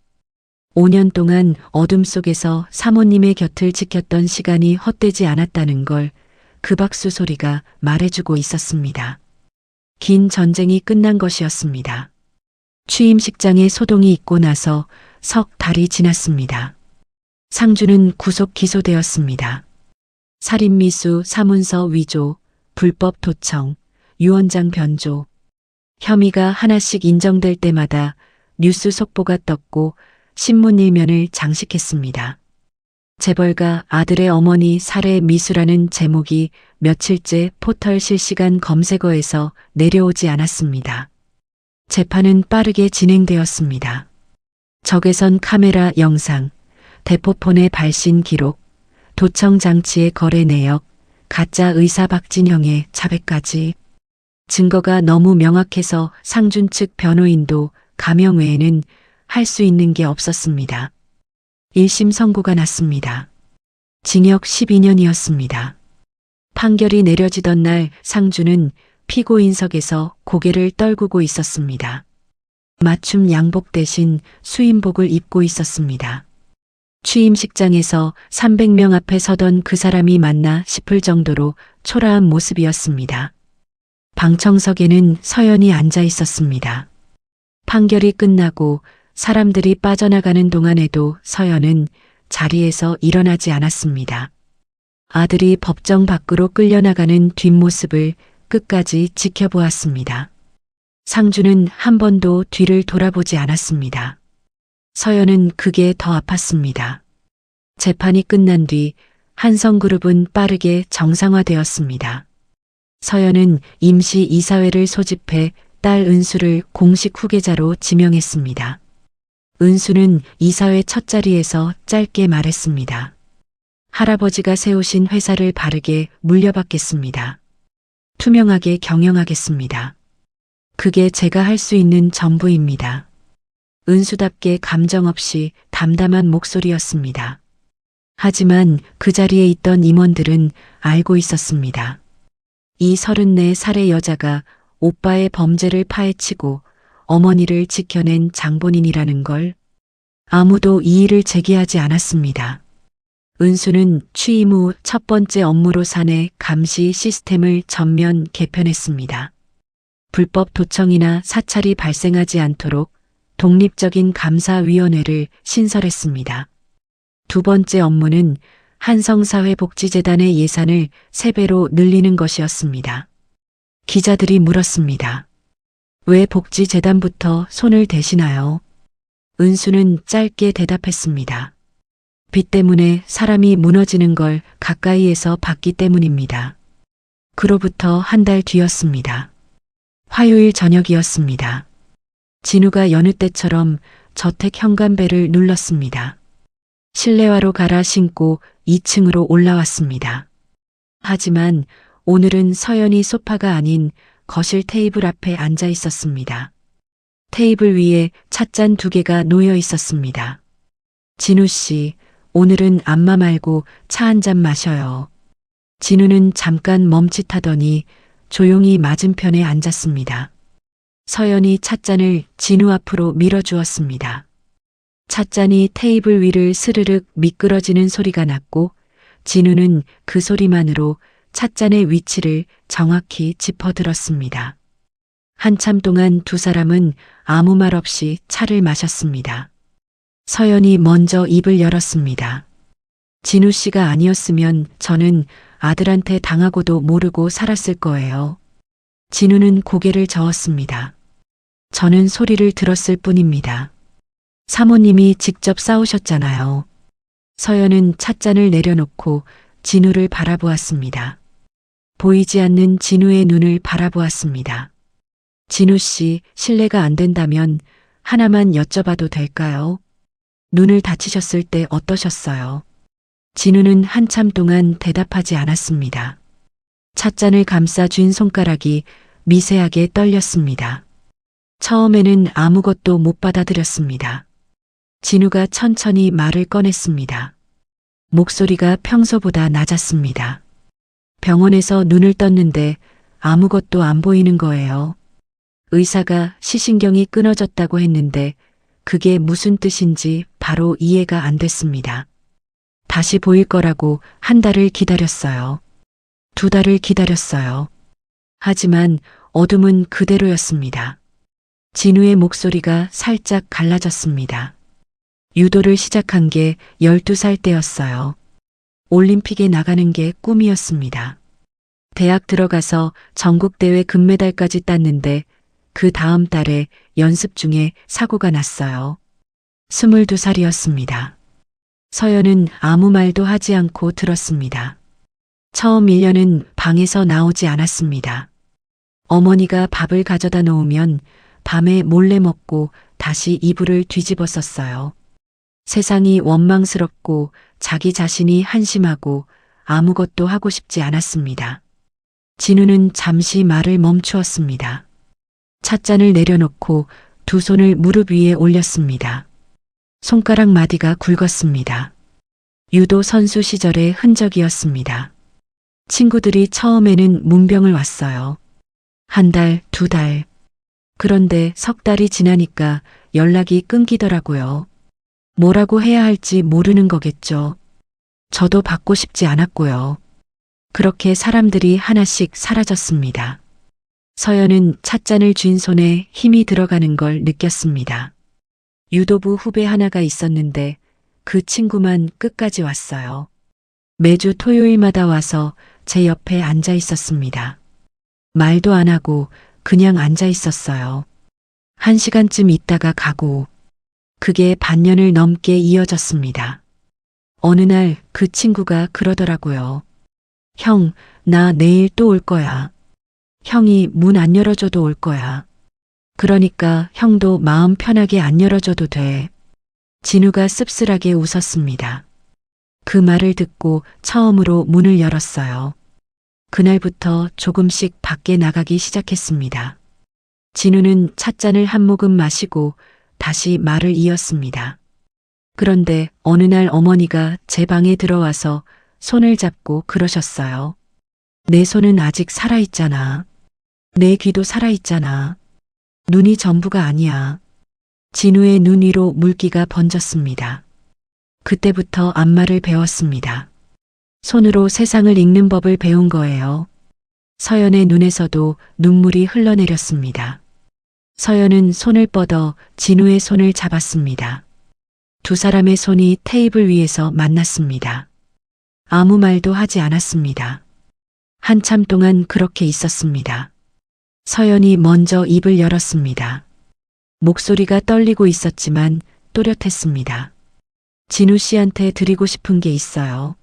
5년 동안 어둠 속에서 사모님의 곁을 지켰던 시간이 헛되지 않았다는 걸 그 박수 소리가 말해주고 있었습니다. 긴 전쟁이 끝난 것이었습니다. 취임식장에 소동이 있고 나서 석 달이 지났습니다. 상주는 구속 기소되었습니다. 살인미수, 사문서 위조, 불법 도청, 유언장 변조. 혐의가 하나씩 인정될 때마다 뉴스 속보가 떴고 신문 일면을 장식했습니다. 재벌가 아들의 어머니 살해 미수라는 제목이 며칠째 포털 실시간 검색어에서 내려오지 않았습니다. 재판은 빠르게 진행되었습니다. 적외선 카메라 영상, 대포폰의 발신 기록, 도청 장치의 거래 내역, 가짜 의사 박진형의 자백까지 증거가 너무 명확해서 상준 측 변호인도 감형 외에는 할 수 있는 게 없었습니다. 1심 선고가 났습니다. 징역 12년이었습니다. 판결이 내려지던 날 상준은 피고인석에서 고개를 떨구고 있었습니다. 맞춤 양복 대신 수임복을 입고 있었습니다. 취임식장에서 300명 앞에 서던 그 사람이 맞나 싶을 정도로 초라한 모습이었습니다. 방청석에는 서연이 앉아 있었습니다. 판결이 끝나고 사람들이 빠져나가는 동안에도 서연은 자리에서 일어나지 않았습니다. 아들이 법정 밖으로 끌려나가는 뒷모습을 끝까지 지켜보았습니다. 상주는 한 번도 뒤를 돌아보지 않았습니다. 서연은 그게 더 아팠습니다. 재판이 끝난 뒤 한성그룹은 빠르게 정상화되었습니다. 서연은 임시 이사회를 소집해 딸 은수를 공식 후계자로 지명했습니다. 은수는 이사회 첫 자리에서 짧게 말했습니다. 할아버지가 세우신 회사를 바르게 물려받겠습니다. 투명하게 경영하겠습니다. 그게 제가 할 수 있는 전부입니다. 은수답게 감정 없이 담담한 목소리였습니다. 하지만 그 자리에 있던 임원들은 알고 있었습니다. 이 34살의 여자가 오빠의 범죄를 파헤치고 어머니를 지켜낸 장본인이라는 걸. 아무도 이의를 제기하지 않았습니다. 은수는 취임 후 첫 번째 업무로 사내 감시 시스템을 전면 개편했습니다. 불법 도청이나 사찰이 발생하지 않도록 독립적인 감사위원회를 신설했습니다. 두 번째 업무는 한성사회복지재단의 예산을 3배로 늘리는 것이었습니다. 기자들이 물었습니다. 왜 복지재단부터 손을 대시나요? 은수는 짧게 대답했습니다. 빚 때문에 사람이 무너지는 걸 가까이에서 봤기 때문입니다. 그로부터 한 달 뒤였습니다. 화요일 저녁이었습니다. 진우가 여느 때처럼 저택 현관벨을 눌렀습니다. 실내화로 갈아 신고 2층으로 올라왔습니다. 하지만 오늘은 서연이 소파가 아닌 거실 테이블 앞에 앉아 있었습니다. 테이블 위에 찻잔 2개가 놓여 있었습니다. 진우 씨, 오늘은 안마 말고 차 한 잔 마셔요. 진우는 잠깐 멈칫하더니 조용히 맞은편에 앉았습니다. 서연이 찻잔을 진우 앞으로 밀어주었습니다. 찻잔이 테이블 위를 스르륵 미끄러지는 소리가 났고 진우는 그 소리만으로 찻잔의 위치를 정확히 짚어들었습니다. 한참 동안 두 사람은 아무 말 없이 차를 마셨습니다. 서연이 먼저 입을 열었습니다. 진우 씨가 아니었으면 저는 아들한테 당하고도 모르고 살았을 거예요. 진우는 고개를 저었습니다. 저는 소리를 들었을 뿐입니다. 사모님이 직접 싸우셨잖아요. 서연은 찻잔을 내려놓고 진우를 바라보았습니다. 보이지 않는 진우의 눈을 바라보았습니다. 진우 씨, 실례가 안 된다면 하나만 여쭤봐도 될까요? 눈을 다치셨을 때 어떠셨어요? 진우는 한참 동안 대답하지 않았습니다. 찻잔을 감싸쥔 손가락이 미세하게 떨렸습니다. 처음에는 아무것도 못 받아들였습니다. 진우가 천천히 말을 꺼냈습니다. 목소리가 평소보다 낮았습니다. 병원에서 눈을 떴는데 아무것도 안 보이는 거예요. 의사가 시신경이 끊어졌다고 했는데 그게 무슨 뜻인지 바로 이해가 안 됐습니다. 다시 보일 거라고 한 달을 기다렸어요. 2달을 기다렸어요. 하지만 어둠은 그대로였습니다. 진우의 목소리가 살짝 갈라졌습니다. 유도를 시작한 게 12살 때였어요. 올림픽에 나가는 게 꿈이었습니다. 대학 들어가서 전국대회 금메달까지 땄는데 그 다음 달에 연습 중에 사고가 났어요. 22살이었습니다. 서연은 아무 말도 하지 않고 들었습니다. 처음 1년은 방에서 나오지 않았습니다. 어머니가 밥을 가져다 놓으면 밤에 몰래 먹고 다시 이불을 뒤집어 썼어요. 세상이 원망스럽고 자기 자신이 한심하고 아무것도 하고 싶지 않았습니다. 진우는 잠시 말을 멈추었습니다. 찻잔을 내려놓고 두 손을 무릎 위에 올렸습니다. 손가락 마디가 굵었습니다. 유도 선수 시절의 흔적이었습니다. 친구들이 처음에는 문병을 왔어요. 1달, 2달. 그런데 3달이 지나니까 연락이 끊기더라고요. 뭐라고 해야 할지 모르는 거겠죠. 저도 받고 싶지 않았고요. 그렇게 사람들이 하나씩 사라졌습니다. 서연은 찻잔을 쥔 손에 힘이 들어가는 걸 느꼈습니다. 유도부 후배 하나가 있었는데 그 친구만 끝까지 왔어요. 매주 토요일마다 와서 제 옆에 앉아 있었습니다. 말도 안 하고 그냥 앉아 있었어요. 1시간쯤 있다가 가고 그게 반년을 넘게 이어졌습니다. 어느 날 그 친구가 그러더라고요. 형, 나 내일 또 올 거야. 형이 문 안 열어줘도 올 거야. 그러니까 형도 마음 편하게 안 열어줘도 돼. 진우가 씁쓸하게 웃었습니다. 그 말을 듣고 처음으로 문을 열었어요. 그날부터 조금씩 밖에 나가기 시작했습니다. 진우는 찻잔을 한 모금 마시고 다시 말을 이었습니다. 그런데 어느 날 어머니가 제 방에 들어와서 손을 잡고 그러셨어요. 내 손은 아직 살아있잖아. 내 귀도 살아있잖아. 눈이 전부가 아니야. 진우의 눈 위로 물기가 번졌습니다. 그때부터 안마를 배웠습니다. 손으로 세상을 읽는 법을 배운 거예요. 서연의 눈에서도 눈물이 흘러내렸습니다. 서연은 손을 뻗어 진우의 손을 잡았습니다. 두 사람의 손이 테이블 위에서 만났습니다. 아무 말도 하지 않았습니다. 한참 동안 그렇게 있었습니다. 서연이 먼저 입을 열었습니다. 목소리가 떨리고 있었지만 또렷했습니다. 진우 씨한테 드리고 싶은 게 있어요.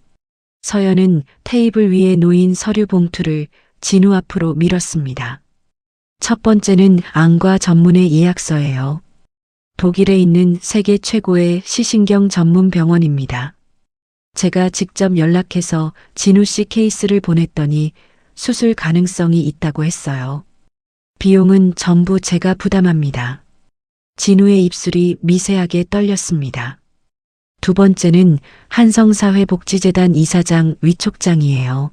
서연은 테이블 위에 놓인 서류 봉투를 진우 앞으로 밀었습니다. 첫 번째는 안과 전문의 예약서예요. 독일에 있는 세계 최고의 시신경 전문 병원입니다. 제가 직접 연락해서 진우 씨 케이스를 보냈더니 수술 가능성이 있다고 했어요. 비용은 전부 제가 부담합니다. 진우의 입술이 미세하게 떨렸습니다. 두 번째는 한성사회복지재단 이사장 위촉장이에요.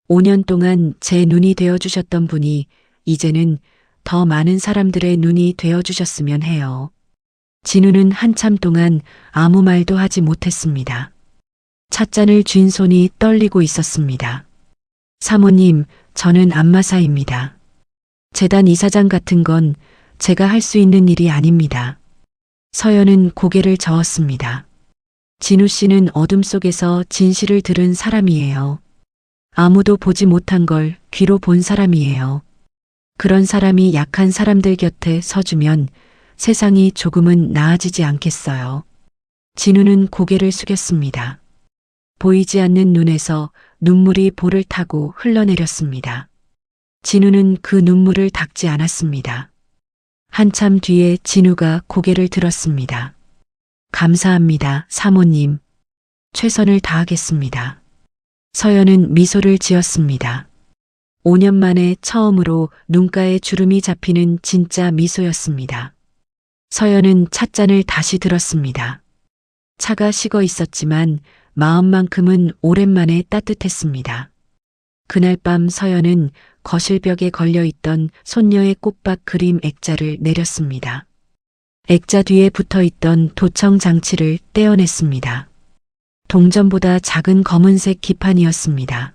5년 동안 제 눈이 되어주셨던 분이 이제는 더 많은 사람들의 눈이 되어주셨으면 해요. 진우는 한참 동안 아무 말도 하지 못했습니다. 찻잔을 쥔 손이 떨리고 있었습니다. 사모님, 저는 안마사입니다. 재단 이사장 같은 건 제가 할 수 있는 일이 아닙니다. 서연은 고개를 저었습니다. 진우 씨는 어둠 속에서 진실을 들은 사람이에요. 아무도 보지 못한 걸 귀로 본 사람이에요. 그런 사람이 약한 사람들 곁에 서주면 세상이 조금은 나아지지 않겠어요. 진우는 고개를 숙였습니다. 보이지 않는 눈에서 눈물이 볼을 타고 흘러내렸습니다. 진우는 그 눈물을 닦지 않았습니다. 한참 뒤에 진우가 고개를 들었습니다. 감사합니다, 사모님. 최선을 다하겠습니다. 서연은 미소를 지었습니다. 5년 만에 처음으로 눈가에 주름이 잡히는 진짜 미소였습니다. 서연은 찻잔을 다시 들었습니다. 차가 식어 있었지만 마음만큼은 오랜만에 따뜻했습니다. 그날 밤 서연은 거실벽에 걸려있던 손녀의 꽃밭 그림 액자를 내렸습니다. 액자 뒤에 붙어있던 도청 장치를 떼어냈습니다. 동전보다 작은 검은색 기판이었습니다.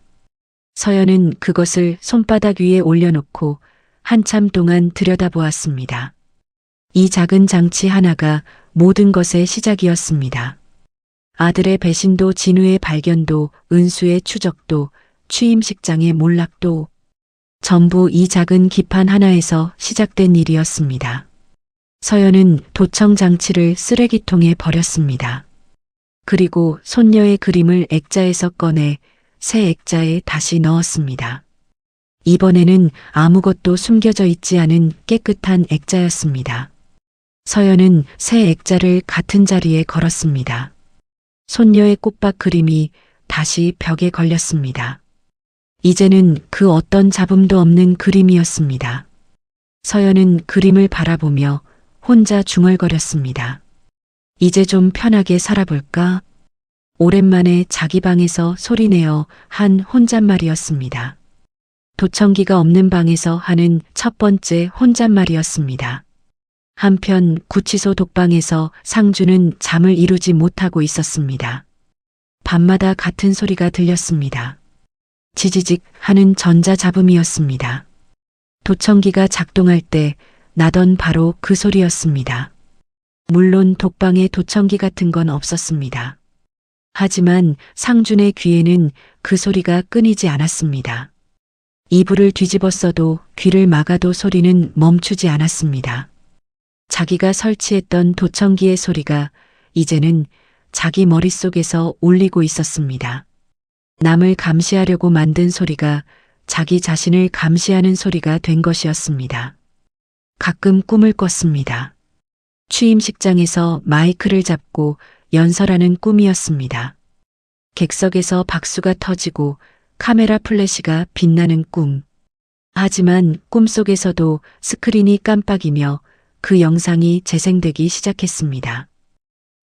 서연은 그것을 손바닥 위에 올려놓고 한참 동안 들여다보았습니다. 이 작은 장치 하나가 모든 것의 시작이었습니다. 아들의 배신도, 진우의 발견도, 은수의 추적도, 취임식장의 몰락도 전부 이 작은 기판 하나에서 시작된 일이었습니다. 서연은 도청 장치를 쓰레기통에 버렸습니다. 그리고 손녀의 그림을 액자에서 꺼내 새 액자에 다시 넣었습니다. 이번에는 아무것도 숨겨져 있지 않은 깨끗한 액자였습니다. 서연은 새 액자를 같은 자리에 걸었습니다. 손녀의 꽃밭 그림이 다시 벽에 걸렸습니다. 이제는 그 어떤 잡음도 없는 그림이었습니다. 서연은 그림을 바라보며 혼자 중얼거렸습니다. 이제 좀 편하게 살아볼까? 오랜만에 자기 방에서 소리내어 한 혼잣말이었습니다. 도청기가 없는 방에서 하는 첫 번째 혼잣말이었습니다. 한편 구치소 독방에서 상주는 잠을 이루지 못하고 있었습니다. 밤마다 같은 소리가 들렸습니다. 지지직 하는 전자잡음이었습니다. 도청기가 작동할 때 나던 바로 그 소리였습니다. 물론 독방에 도청기 같은 건 없었습니다. 하지만 상준의 귀에는 그 소리가 끊이지 않았습니다. 이불을 뒤집었어도 귀를 막아도 소리는 멈추지 않았습니다. 자기가 설치했던 도청기의 소리가 이제는 자기 머릿속에서 울리고 있었습니다. 남을 감시하려고 만든 소리가 자기 자신을 감시하는 소리가 된 것이었습니다. 가끔 꿈을 꿨습니다. 취임식장에서 마이크를 잡고 연설하는 꿈이었습니다. 객석에서 박수가 터지고 카메라 플래시가 빛나는 꿈. 하지만 꿈속에서도 스크린이 깜빡이며 그 영상이 재생되기 시작했습니다.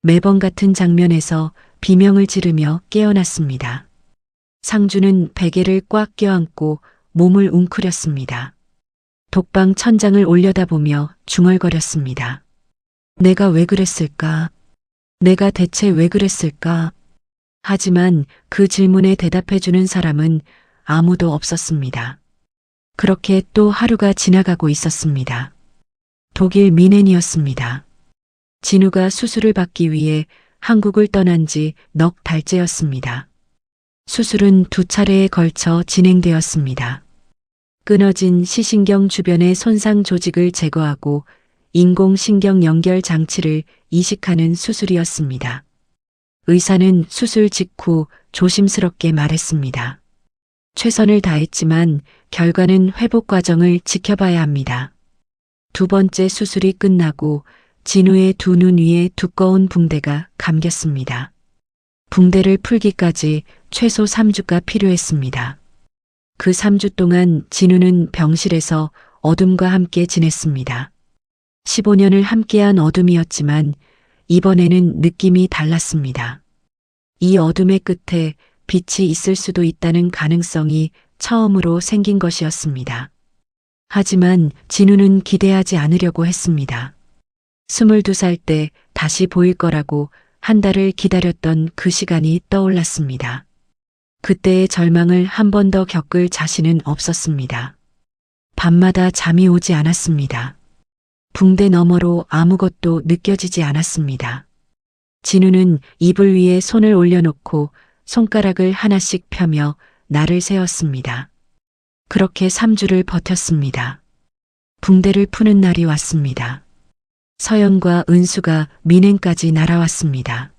매번 같은 장면에서 비명을 지르며 깨어났습니다. 상주는 베개를 꽉 껴안고 몸을 웅크렸습니다. 독방 천장을 올려다보며 중얼거렸습니다. 내가 왜 그랬을까? 내가 대체 왜 그랬을까? 하지만 그 질문에 대답해주는 사람은 아무도 없었습니다. 그렇게 또 하루가 지나가고 있었습니다. 독일 미넨이었습니다. 진우가 수술을 받기 위해 한국을 떠난 지 넉 달째였습니다. 수술은 2차례에 걸쳐 진행되었습니다. 끊어진 시신경 주변의 손상 조직을 제거하고 인공신경 연결 장치를 이식하는 수술이었습니다. 의사는 수술 직후 조심스럽게 말했습니다. 최선을 다했지만 결과는 회복 과정을 지켜봐야 합니다. 2번째 수술이 끝나고 진우의 2눈 위에 두꺼운 붕대가 감겼습니다. 붕대를 풀기까지 최소 3주가 필요했습니다. 그 3주 동안 진우는 병실에서 어둠과 함께 지냈습니다. 15년을 함께한 어둠이었지만 이번에는 느낌이 달랐습니다. 이 어둠의 끝에 빛이 있을 수도 있다는 가능성이 처음으로 생긴 것이었습니다. 하지만 진우는 기대하지 않으려고 했습니다. 22살 때 다시 보일 거라고 한 달을 기다렸던 그 시간이 떠올랐습니다. 그때의 절망을 한 번 더 겪을 자신은 없었습니다. 밤마다 잠이 오지 않았습니다. 붕대 너머로 아무것도 느껴지지 않았습니다. 진우는 이불 위에 손을 올려놓고 손가락을 하나씩 펴며 날을 세었습니다. 그렇게 3주를 버텼습니다. 붕대를 푸는 날이 왔습니다. 서연과 은수가 미넨까지 날아왔습니다.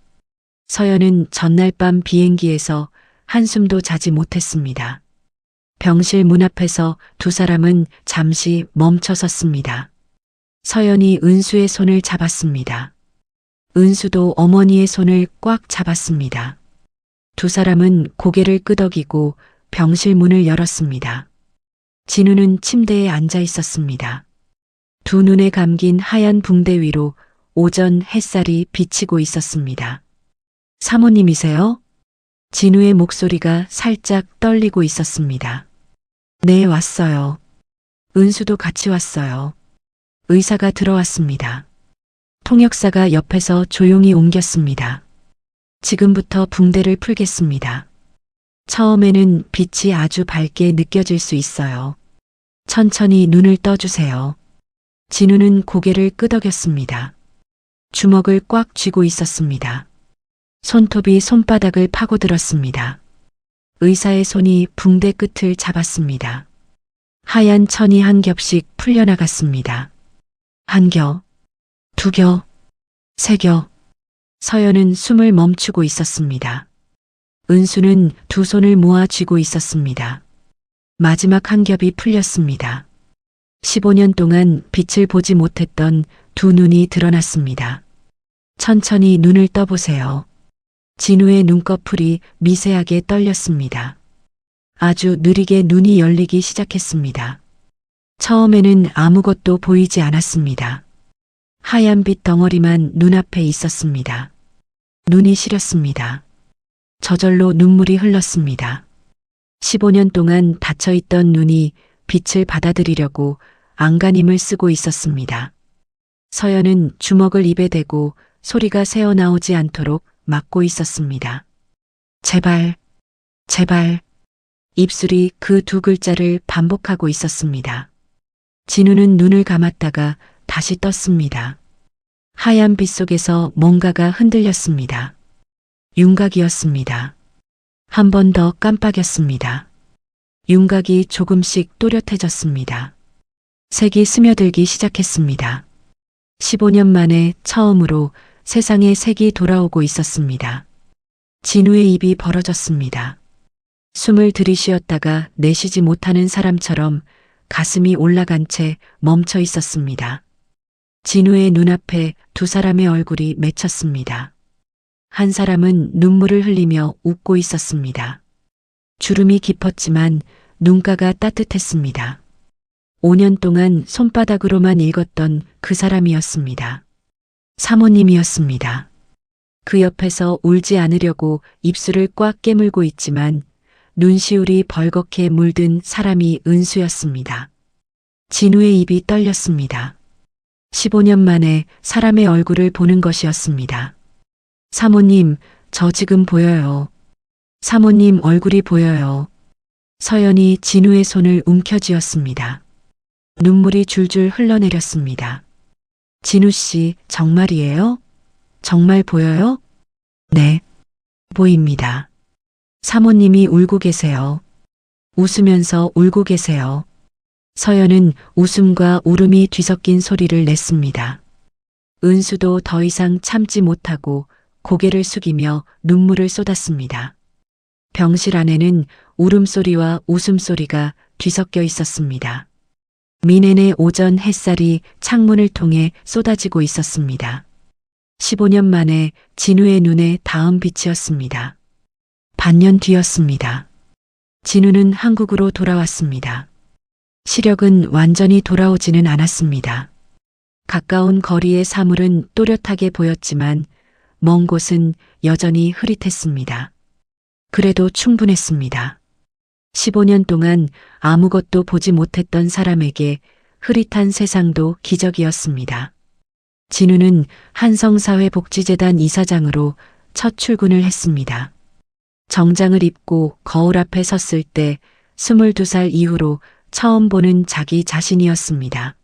서연은 전날 밤 비행기에서 한숨도 자지 못했습니다. 병실 문 앞에서 2 사람은 잠시 멈춰 섰습니다. 서연이 은수의 손을 잡았습니다. 은수도 어머니의 손을 꽉 잡았습니다. 2 사람은 고개를 끄덕이고 병실 문을 열었습니다. 진우는 침대에 앉아 있었습니다. 2 눈에 감긴 하얀 붕대 위로 오전 햇살이 비치고 있었습니다. 사모님이세요? 진우의 목소리가 살짝 떨리고 있었습니다. 네, 왔어요. 은수도 같이 왔어요. 의사가 들어왔습니다. 통역사가 옆에서 조용히 옮겼습니다. 지금부터 붕대를 풀겠습니다. 처음에는 빛이 아주 밝게 느껴질 수 있어요. 천천히 눈을 떠주세요. 진우는 고개를 끄덕였습니다. 주먹을 꽉 쥐고 있었습니다. 손톱이 손바닥을 파고들었습니다. 의사의 손이 붕대 끝을 잡았습니다. 하얀 천이 한 겹씩 풀려나갔습니다. 한 겹, 두 겹, 세 겹. 서연은 숨을 멈추고 있었습니다. 은수는 두 손을 모아 쥐고 있었습니다. 마지막 한 겹이 풀렸습니다. 15년 동안 빛을 보지 못했던 두 눈이 드러났습니다. 천천히 눈을 떠보세요. 진우의 눈꺼풀이 미세하게 떨렸습니다. 아주 느리게 눈이 열리기 시작했습니다. 처음에는 아무것도 보이지 않았습니다. 하얀빛 덩어리만 눈앞에 있었습니다. 눈이 시렸습니다. 저절로 눈물이 흘렀습니다. 15년 동안 닫혀있던 눈이 빛을 받아들이려고 안간힘을 쓰고 있었습니다. 서연은 주먹을 입에 대고 소리가 새어나오지 않도록 막고 있었습니다. 제발, 제발. 입술이 그 두 글자를 반복하고 있었습니다. 진우는 눈을 감았다가 다시 떴습니다. 하얀 빛 속에서 뭔가가 흔들렸습니다. 윤곽이었습니다. 한 번 더 깜빡였습니다. 윤곽이 조금씩 또렷해졌습니다. 색이 스며들기 시작했습니다. 15년 만에 처음으로 세상에 색이 돌아오고 있었습니다. 진우의 입이 벌어졌습니다. 숨을 들이쉬었다가 내쉬지 못하는 사람처럼 가슴이 올라간 채 멈춰 있었습니다. 진우의 눈앞에 두 사람의 얼굴이 맺혔습니다. 한 사람은 눈물을 흘리며 웃고 있었습니다. 주름이 깊었지만 눈가가 따뜻했습니다. 5년 동안 손바닥으로만 읽었던 그 사람이었습니다. 사모님이었습니다. 그 옆에서 울지 않으려고 입술을 꽉 깨물고 있지만 눈시울이 벌겋게 물든 사람이 은수였습니다. 진우의 입이 떨렸습니다. 15년 만에 사람의 얼굴을 보는 것이었습니다. 사모님, 저 지금 보여요. 사모님 얼굴이 보여요. 서연이 진우의 손을 움켜쥐었습니다. 눈물이 줄줄 흘러내렸습니다. 진우 씨, 정말이에요? 정말 보여요? 네, 보입니다. 사모님이 울고 계세요. 웃으면서 울고 계세요. 서연은 웃음과 울음이 뒤섞인 소리를 냈습니다. 은수도 더 이상 참지 못하고 고개를 숙이며 눈물을 쏟았습니다. 병실 안에는 울음소리와 웃음소리가 뒤섞여 있었습니다. 미네네 오전 햇살이 창문을 통해 쏟아지고 있었습니다. 15년 만에 진우의 눈에 닿은 빛이었습니다. 반년 뒤였습니다. 진우는 한국으로 돌아왔습니다. 시력은 완전히 돌아오지는 않았습니다. 가까운 거리의 사물은 또렷하게 보였지만 먼 곳은 여전히 흐릿했습니다. 그래도 충분했습니다. 15년 동안 아무것도 보지 못했던 사람에게 흐릿한 세상도 기적이었습니다. 진우는 한성사회복지재단 이사장으로 첫 출근을 했습니다. 정장을 입고 거울 앞에 섰을 때 22살 이후로 처음 보는 자기 자신이었습니다.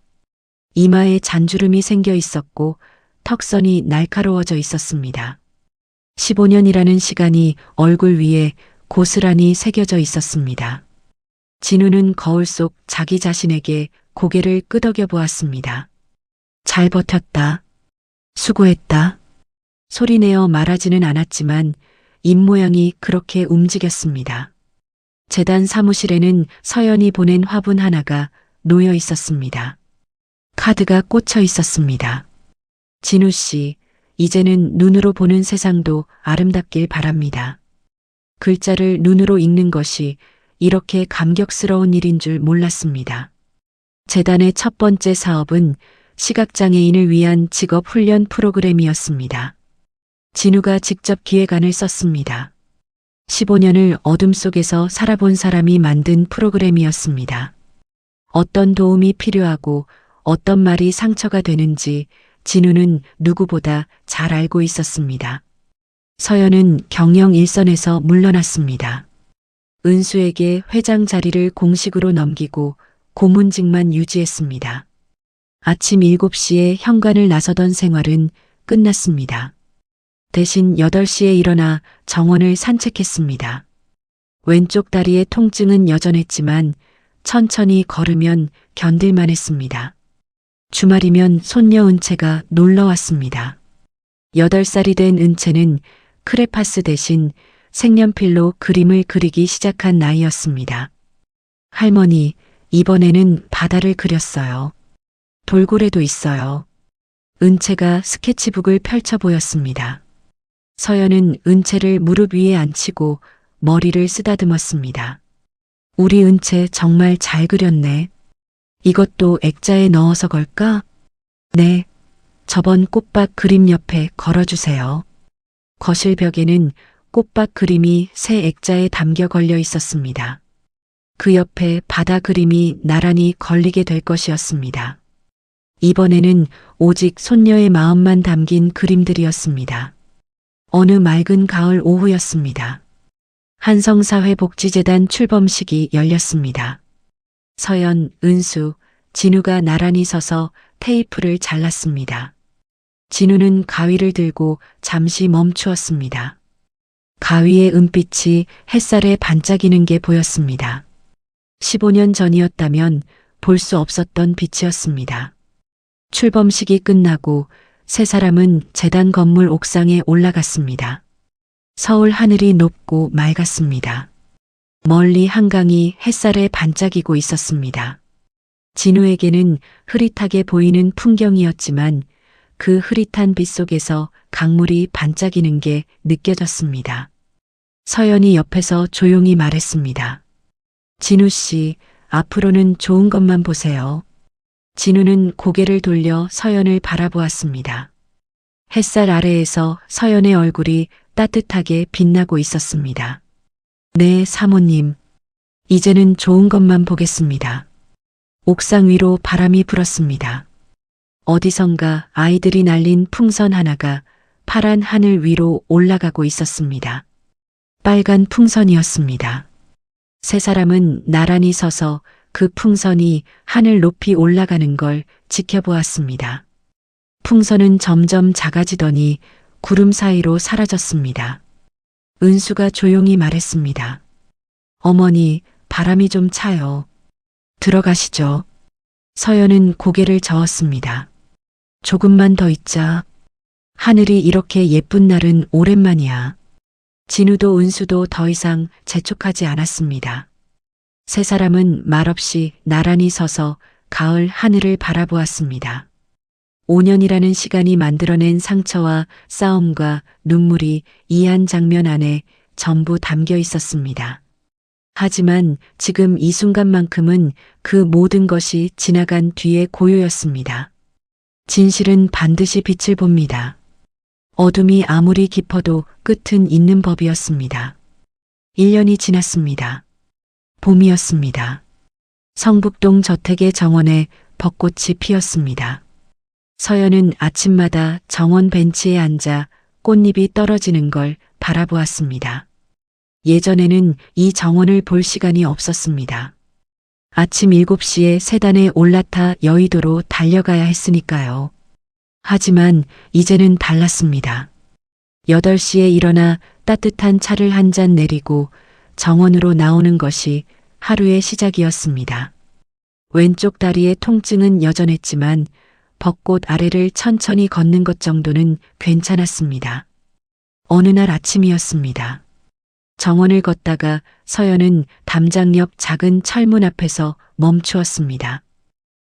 이마에 잔주름이 생겨 있었고 턱선이 날카로워져 있었습니다. 15년이라는 시간이 얼굴 위에 고스란히 새겨져 있었습니다. 진우는 거울 속 자기 자신에게 고개를 끄덕여 보았습니다. 잘 버텼다. 수고했다. 소리내어 말하지는 않았지만 입모양이 그렇게 움직였습니다. 재단 사무실에는 서연이 보낸 화분 하나가 놓여 있었습니다. 카드가 꽂혀 있었습니다. 진우 씨, 이제는 눈으로 보는 세상도 아름답길 바랍니다. 글자를 눈으로 읽는 것이 이렇게 감격스러운 일인 줄 몰랐습니다. 재단의 첫 번째 사업은 시각장애인을 위한 직업훈련 프로그램이었습니다. 진우가 직접 기획안을 썼습니다. 15년을 어둠 속에서 살아본 사람이 만든 프로그램이었습니다. 어떤 도움이 필요하고 어떤 말이 상처가 되는지 진우는 누구보다 잘 알고 있었습니다. 서연은 경영 일선에서 물러났습니다. 은수에게 회장 자리를 공식으로 넘기고 고문직만 유지했습니다. 아침 7시에 현관을 나서던 생활은 끝났습니다. 대신 8시에 일어나 정원을 산책했습니다. 왼쪽 다리의 통증은 여전했지만 천천히 걸으면 견딜만 했습니다. 주말이면 손녀 은채가 놀러 왔습니다. 8살이 된 은채는 크레파스 대신 색연필로 그림을 그리기 시작한 나이였습니다. 할머니, 이번에는 바다를 그렸어요. 돌고래도 있어요. 은채가 스케치북을 펼쳐 보였습니다. 서연은 은채를 무릎 위에 앉히고 머리를 쓰다듬었습니다. 우리 은채 정말 잘 그렸네. 이것도 액자에 넣어서 걸까? 네. 저번 꽃밭 그림 옆에 걸어주세요. 거실 벽에는 꽃밭 그림이 새 액자에 담겨 걸려 있었습니다. 그 옆에 바다 그림이 나란히 걸리게 될 것이었습니다. 이번에는 오직 손녀의 마음만 담긴 그림들이었습니다. 어느 맑은 가을 오후였습니다. 한성사회복지재단 출범식이 열렸습니다. 서연, 은수, 진우가 나란히 서서 테이프를 잘랐습니다. 진우는 가위를 들고 잠시 멈추었습니다. 가위의 은빛이 햇살에 반짝이는 게 보였습니다. 15년 전이었다면 볼 수 없었던 빛이었습니다. 출범식이 끝나고 세 사람은 재단 건물 옥상에 올라갔습니다. 서울 하늘이 높고 맑았습니다. 멀리 한강이 햇살에 반짝이고 있었습니다. 진우에게는 흐릿하게 보이는 풍경이었지만 그 흐릿한 빛 속에서 강물이 반짝이는 게 느껴졌습니다. 서연이 옆에서 조용히 말했습니다. 진우 씨, 앞으로는 좋은 것만 보세요. 진우는 고개를 돌려 서연을 바라보았습니다. 햇살 아래에서 서연의 얼굴이 따뜻하게 빛나고 있었습니다. 네, 사모님. 이제는 좋은 것만 보겠습니다. 옥상 위로 바람이 불었습니다. 어디선가 아이들이 날린 풍선 하나가 파란 하늘 위로 올라가고 있었습니다. 빨간 풍선이었습니다. 세 사람은 나란히 서서 그 풍선이 하늘 높이 올라가는 걸 지켜보았습니다. 풍선은 점점 작아지더니 구름 사이로 사라졌습니다. 은수가 조용히 말했습니다. 어머니, 바람이 좀 차요. 들어가시죠. 서연은 고개를 저었습니다. 조금만 더 있자. 하늘이 이렇게 예쁜 날은 오랜만이야. 진우도 은수도 더 이상 재촉하지 않았습니다. 세 사람은 말없이 나란히 서서 가을 하늘을 바라보았습니다. 5년이라는 시간이 만들어낸 상처와 싸움과 눈물이 이 한 장면 안에 전부 담겨 있었습니다. 하지만 지금 이 순간만큼은 그 모든 것이 지나간 뒤의 고요였습니다. 진실은 반드시 빛을 봅니다. 어둠이 아무리 깊어도 끝은 있는 법이었습니다. 1년이 지났습니다. 봄이었습니다. 성북동 저택의 정원에 벚꽃이 피었습니다. 서연은 아침마다 정원 벤치에 앉아 꽃잎이 떨어지는 걸 바라보았습니다. 예전에는 이 정원을 볼 시간이 없었습니다. 아침 7시에 세단에 올라타 여의도로 달려가야 했으니까요. 하지만 이제는 달랐습니다. 8시에 일어나 따뜻한 차를 한 잔 내리고 정원으로 나오는 것이 하루의 시작이었습니다. 왼쪽 다리의 통증은 여전했지만 벚꽃 아래를 천천히 걷는 것 정도는 괜찮았습니다. 어느 날 아침이었습니다. 정원을 걷다가 서연은 담장역 작은 철문 앞에서 멈추었습니다.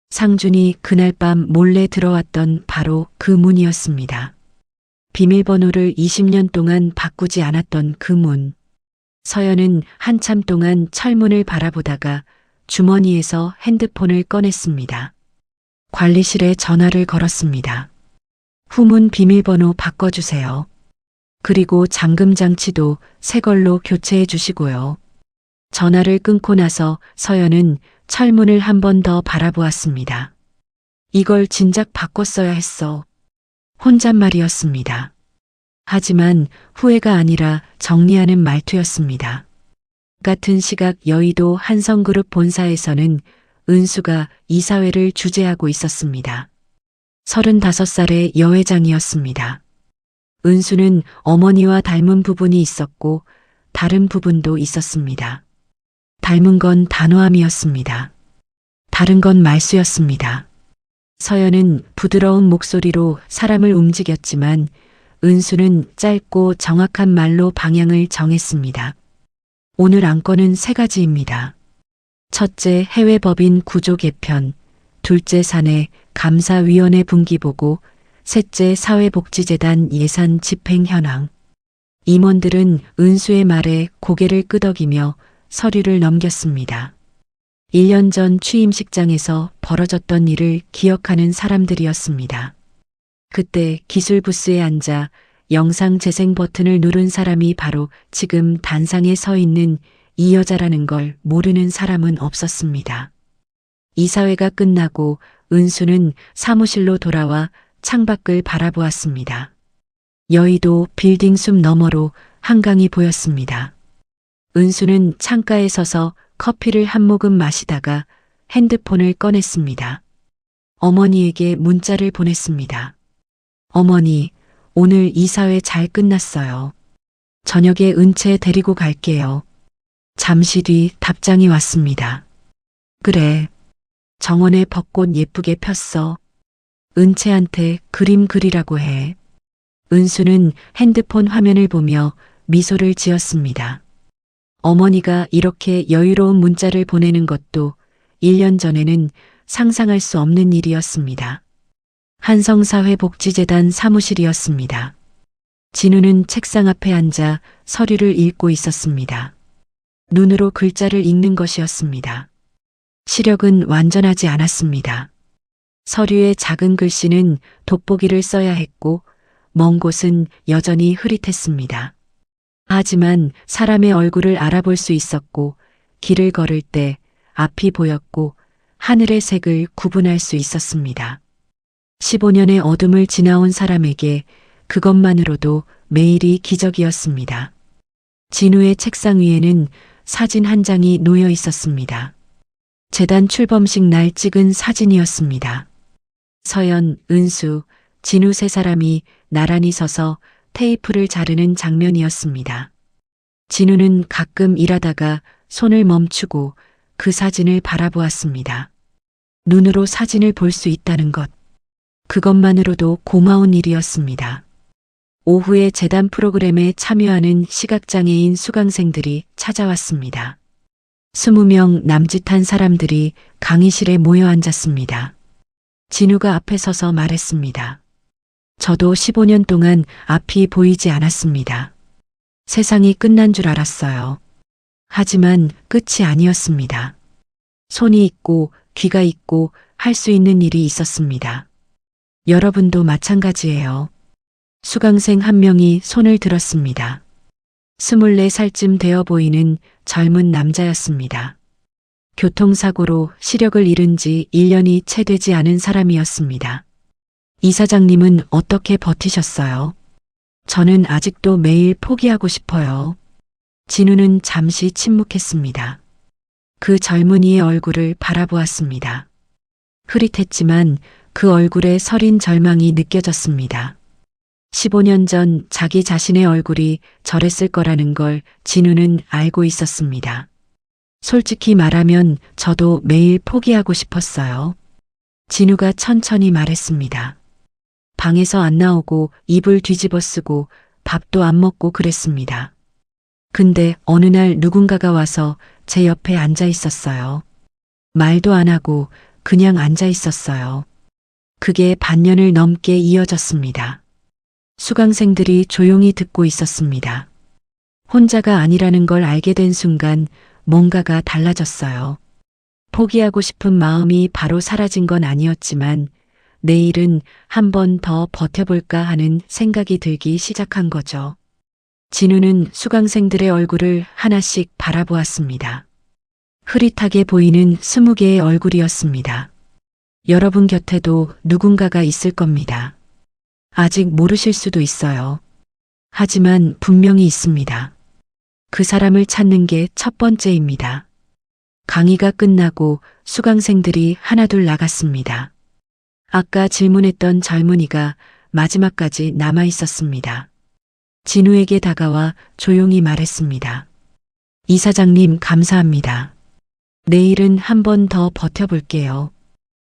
상준이 그날 밤 몰래 들어왔던 바로 그 문이었습니다. 비밀번호를 20년 동안 바꾸지 않았던 그 문. 서연은 한참 동안 철문을 바라보다가 주머니에서 핸드폰을 꺼냈습니다. 관리실에 전화를 걸었습니다. 후문 비밀번호 바꿔주세요. 그리고 잠금 장치도 새 걸로 교체해 주시고요. 전화를 끊고 나서 서연은 철문을 한 번 더 바라보았습니다. 이걸 진작 바꿨어야 했어. 혼잣말이었습니다. 하지만 후회가 아니라 정리하는 말투였습니다. 같은 시각 여의도 한성그룹 본사에서는 은수가 이사회를 주재하고 있었습니다. 35살의 여회장이었습니다. 은수는 어머니와 닮은 부분이 있었고 다른 부분도 있었습니다. 닮은 건 단호함이었습니다. 다른 건 말수였습니다. 서연은 부드러운 목소리로 사람을 움직였지만 은수는 짧고 정확한 말로 방향을 정했습니다. 오늘 안건은 3가지입니다. 첫째, 해외법인 구조 개편, 둘째, 사내 감사위원회 분기보고, 셋째, 사회복지재단 예산 집행 현황. 임원들은 은수의 말에 고개를 끄덕이며 서류를 넘겼습니다. 1년 전 취임식장에서 벌어졌던 일을 기억하는 사람들이었습니다. 그때 기술 부스에 앉아 영상 재생 버튼을 누른 사람이 바로 지금 단상에 서 있는 이 여자라는 걸 모르는 사람은 없었습니다. 이사회가 끝나고 은수는 사무실로 돌아와 창밖을 바라보았습니다. 여의도 빌딩 숲 너머로 한강이 보였습니다. 은수는 창가에 서서 커피를 한 모금 마시다가 핸드폰을 꺼냈습니다. 어머니에게 문자를 보냈습니다. 어머니, 오늘 이사회 잘 끝났어요. 저녁에 은채 데리고 갈게요. 잠시 뒤 답장이 왔습니다. 그래. 정원에 벚꽃 예쁘게 폈어. 은채한테 그림 그리라고 해. 은수는 핸드폰 화면을 보며 미소를 지었습니다. 어머니가 이렇게 여유로운 문자를 보내는 것도 1년 전에는 상상할 수 없는 일이었습니다. 한성사회복지재단 사무실이었습니다. 진우는 책상 앞에 앉아 서류를 읽고 있었습니다. 눈으로 글자를 읽는 것이었습니다. 시력은 완전하지 않았습니다. 서류의 작은 글씨는 돋보기를 써야 했고 먼 곳은 여전히 흐릿했습니다. 하지만 사람의 얼굴을 알아볼 수 있었고 길을 걸을 때 앞이 보였고 하늘의 색을 구분할 수 있었습니다. 15년의 어둠을 지나온 사람에게 그것만으로도 매일이 기적이었습니다. 진우의 책상 위에는 사진 한 장이 놓여 있었습니다. 재단 출범식 날 찍은 사진이었습니다. 서연, 은수, 진우 3사람이 나란히 서서 테이프를 자르는 장면이었습니다. 진우는 가끔 일하다가 손을 멈추고 그 사진을 바라보았습니다. 눈으로 사진을 볼 수 있다는 것. 그것만으로도 고마운 일이었습니다. 오후에 재단 프로그램에 참여하는 시각장애인 수강생들이 찾아왔습니다. 20명 남짓한 사람들이 강의실에 모여 앉았습니다. 진우가 앞에 서서 말했습니다. 저도 15년 동안 앞이 보이지 않았습니다. 세상이 끝난 줄 알았어요. 하지만 끝이 아니었습니다. 손이 있고 귀가 있고 할 수 있는 일이 있었습니다. 여러분도 마찬가지예요. 수강생 한 명이 손을 들었습니다. 24살쯤 되어 보이는 젊은 남자였습니다. 교통사고로 시력을 잃은 지 1년이 채 되지 않은 사람이었습니다. 이사장님은 어떻게 버티셨어요? 저는 아직도 매일 포기하고 싶어요. 진우는 잠시 침묵했습니다. 그 젊은이의 얼굴을 바라보았습니다. 흐릿했지만 그 얼굴에 서린 절망이 느껴졌습니다. 15년 전 자기 자신의 얼굴이 저랬을 거라는 걸 진우는 알고 있었습니다. 솔직히 말하면 저도 매일 포기하고 싶었어요. 진우가 천천히 말했습니다. 방에서 안 나오고 이불 뒤집어 쓰고 밥도 안 먹고 그랬습니다. 근데 어느 날 누군가가 와서 제 옆에 앉아 있었어요. 말도 안 하고 그냥 앉아 있었어요. 그게 반년을 넘게 이어졌습니다. 수강생들이 조용히 듣고 있었습니다. 혼자가 아니라는 걸 알게 된 순간 뭔가가 달라졌어요. 포기하고 싶은 마음이 바로 사라진 건 아니었지만 내일은 한 번 더 버텨볼까 하는 생각이 들기 시작한 거죠. 진우는 수강생들의 얼굴을 하나씩 바라보았습니다. 흐릿하게 보이는 20개의 얼굴이었습니다. 여러분 곁에도 누군가가 있을 겁니다. 아직 모르실 수도 있어요. 하지만 분명히 있습니다. 그 사람을 찾는 게 첫 번째입니다. 강의가 끝나고 수강생들이 하나둘 나갔습니다. 아까 질문했던 젊은이가 마지막까지 남아 있었습니다. 진우에게 다가와 조용히 말했습니다. 이사장님 감사합니다. 내일은 한 번 더 버텨볼게요.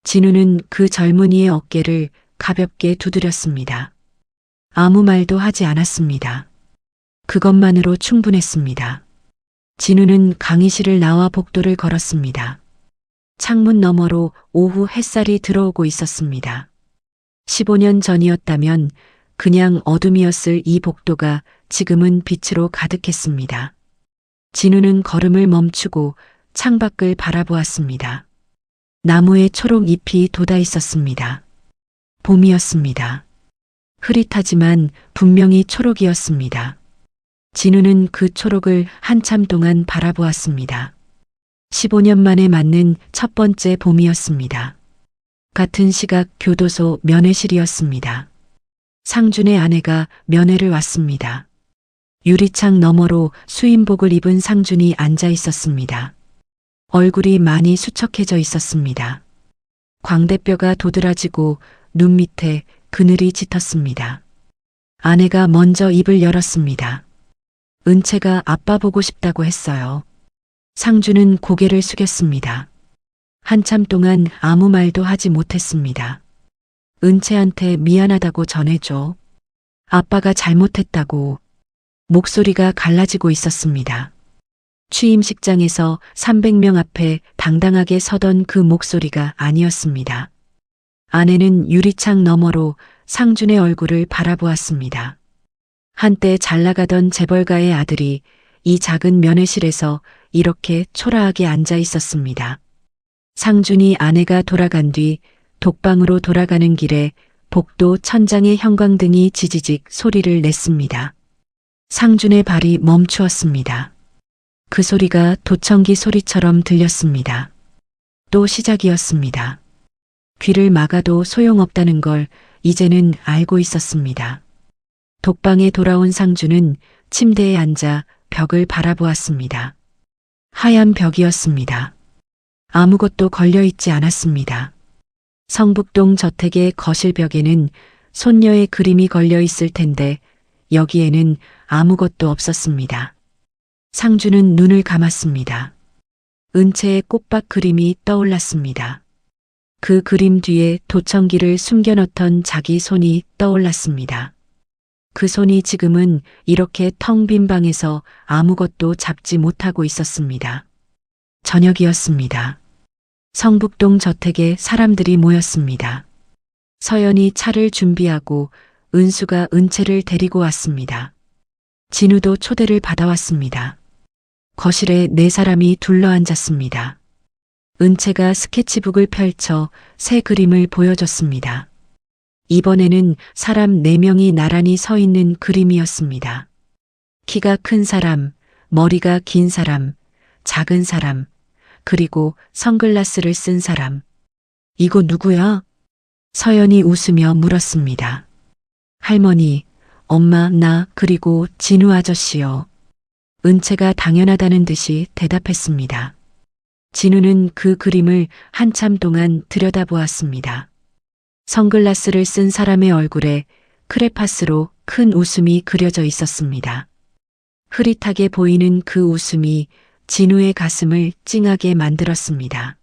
진우는 그 젊은이의 어깨를 가볍게 두드렸습니다. 아무 말도 하지 않았습니다. 그것만으로 충분했습니다. 진우는 강의실을 나와 복도를 걸었습니다. 창문 너머로 오후 햇살이 들어오고 있었습니다. 15년 전이었다면 그냥 어둠이었을 이 복도가 지금은 빛으로 가득했습니다. 진우는 걸음을 멈추고 창밖을 바라보았습니다. 나무에 초록 잎이 돋아 있었습니다. 봄이었습니다. 흐릿하지만 분명히 초록이었습니다. 진우는 그 초록을 한참 동안 바라보았습니다. 15년 만에 맞는 첫 번째 봄이었습니다. 같은 시각 교도소 면회실이었습니다. 상준의 아내가 면회를 왔습니다. 유리창 너머로 수임복을 입은 상준이 앉아 있었습니다. 얼굴이 많이 수척해져 있었습니다. 광대뼈가 도드라지고 눈 밑에 그늘이 짙었습니다. 아내가 먼저 입을 열었습니다. 은채가 아빠 보고 싶다고 했어요. 상준은 고개를 숙였습니다. 한참 동안 아무 말도 하지 못했습니다. 은채한테 미안하다고 전해줘. 아빠가 잘못했다고. 목소리가 갈라지고 있었습니다. 취임식장에서 300명 앞에 당당하게 서던 그 목소리가 아니었습니다. 아내는 유리창 너머로 상준의 얼굴을 바라보았습니다. 한때 잘 나가던 재벌가의 아들이 이 작은 면회실에서 이렇게 초라하게 앉아 있었습니다. 상준이 아내가 돌아간 뒤 독방으로 돌아가는 길에 복도 천장의 형광등이 지지직 소리를 냈습니다. 상준의 발이 멈추었습니다. 그 소리가 도청기 소리처럼 들렸습니다. 또 시작이었습니다. 귀를 막아도 소용없다는 걸 이제는 알고 있었습니다. 독방에 돌아온 상준은 침대에 앉아 벽을 바라보았습니다. 하얀 벽이었습니다. 아무것도 걸려있지 않았습니다. 성북동 저택의 거실벽에는 손녀의 그림이 걸려 있을 텐데 여기에는 아무것도 없었습니다. 상준은 눈을 감았습니다. 은채의 꽃밭 그림이 떠올랐습니다. 그 그림 뒤에 도청기를 숨겨놓던 자기 손이 떠올랐습니다. 그 손이 지금은 이렇게 텅 빈 방에서 아무것도 잡지 못하고 있었습니다. 저녁이었습니다. 성북동 저택에 사람들이 모였습니다. 서연이 차를 준비하고 은수가 은채를 데리고 왔습니다. 진우도 초대를 받아왔습니다. 거실에 4사람이 둘러앉았습니다. 은채가 스케치북을 펼쳐 새 그림을 보여줬습니다. 이번에는 사람 4명이 나란히 서 있는 그림이었습니다. 키가 큰 사람, 머리가 긴 사람, 작은 사람, 그리고 선글라스를 쓴 사람. 이거 누구야? 서연이 웃으며 물었습니다. 할머니, 엄마, 나, 그리고 진우 아저씨요. 은채가 당연하다는 듯이 대답했습니다. 진우는 그 그림을 한참 동안 들여다보았습니다. 선글라스를 쓴 사람의 얼굴에 크레파스로 큰 웃음이 그려져 있었습니다. 흐릿하게 보이는 그 웃음이 진우의 가슴을 찡하게 만들었습니다.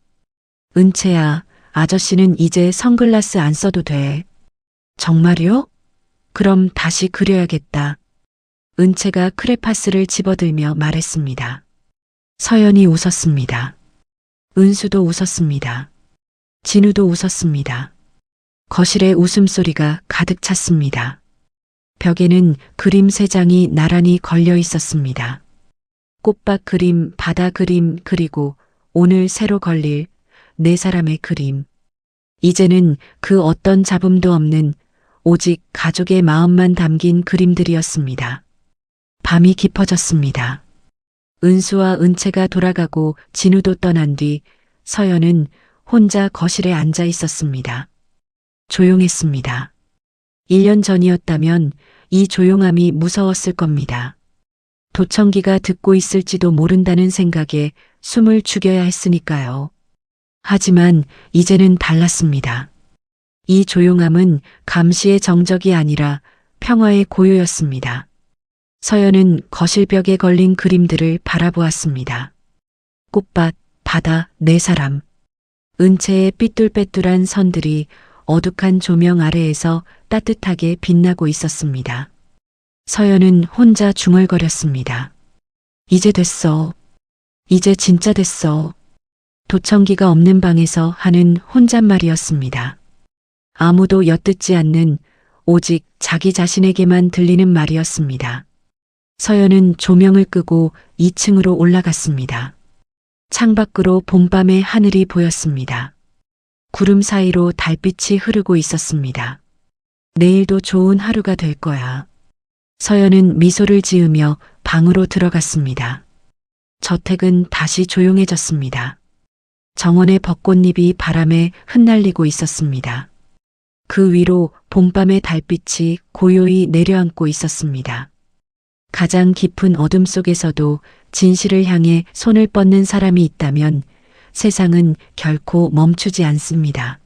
은채야, 아저씨는 이제 선글라스 안 써도 돼. 정말요? 그럼 다시 그려야겠다. 은채가 크레파스를 집어들며 말했습니다. 서연이 웃었습니다. 은수도 웃었습니다. 진우도 웃었습니다. 거실에 웃음소리가 가득 찼습니다. 벽에는 그림 3장이 나란히 걸려 있었습니다. 꽃밭 그림, 바다 그림, 그리고 오늘 새로 걸릴 4사람의 그림. 이제는 그 어떤 잡음도 없는 오직 가족의 마음만 담긴 그림들이었습니다. 밤이 깊어졌습니다. 은수와 은채가 돌아가고 진우도 떠난 뒤 서연은 혼자 거실에 앉아 있었습니다. 조용했습니다. 1년 전이었다면 이 조용함이 무서웠을 겁니다. 도청기가 듣고 있을지도 모른다는 생각에 숨을 죽여야 했으니까요. 하지만 이제는 달랐습니다. 이 조용함은 감시의 정적이 아니라 평화의 고요였습니다. 서연은 거실벽에 걸린 그림들을 바라보았습니다. 꽃밭, 바다, 네 사람. 은채의 삐뚤빼뚤한 선들이 어둑한 조명 아래에서 따뜻하게 빛나고 있었습니다. 서연은 혼자 중얼거렸습니다. 이제 됐어. 이제 진짜 됐어. 도청기가 없는 방에서 하는 혼잣말이었습니다. 아무도 엿듣지 않는 오직 자기 자신에게만 들리는 말이었습니다. 서연은 조명을 끄고 2층으로 올라갔습니다. 창밖으로 봄밤의 하늘이 보였습니다. 구름 사이로 달빛이 흐르고 있었습니다. 내일도 좋은 하루가 될 거야. 서연은 미소를 지으며 방으로 들어갔습니다. 저택은 다시 조용해졌습니다. 정원의 벚꽃잎이 바람에 흩날리고 있었습니다. 그 위로 봄밤의 달빛이 고요히 내려앉고 있었습니다. 가장 깊은 어둠 속에서도 진실을 향해 손을 뻗는 사람이 있다면 세상은 결코 멈추지 않습니다.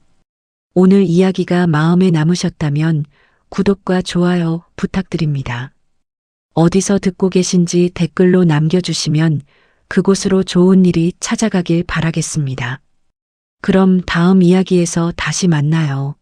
오늘 이야기가 마음에 남으셨다면 구독과 좋아요 부탁드립니다. 어디서 듣고 계신지 댓글로 남겨주시면 그곳으로 좋은 일이 찾아가길 바라겠습니다. 그럼 다음 이야기에서 다시 만나요.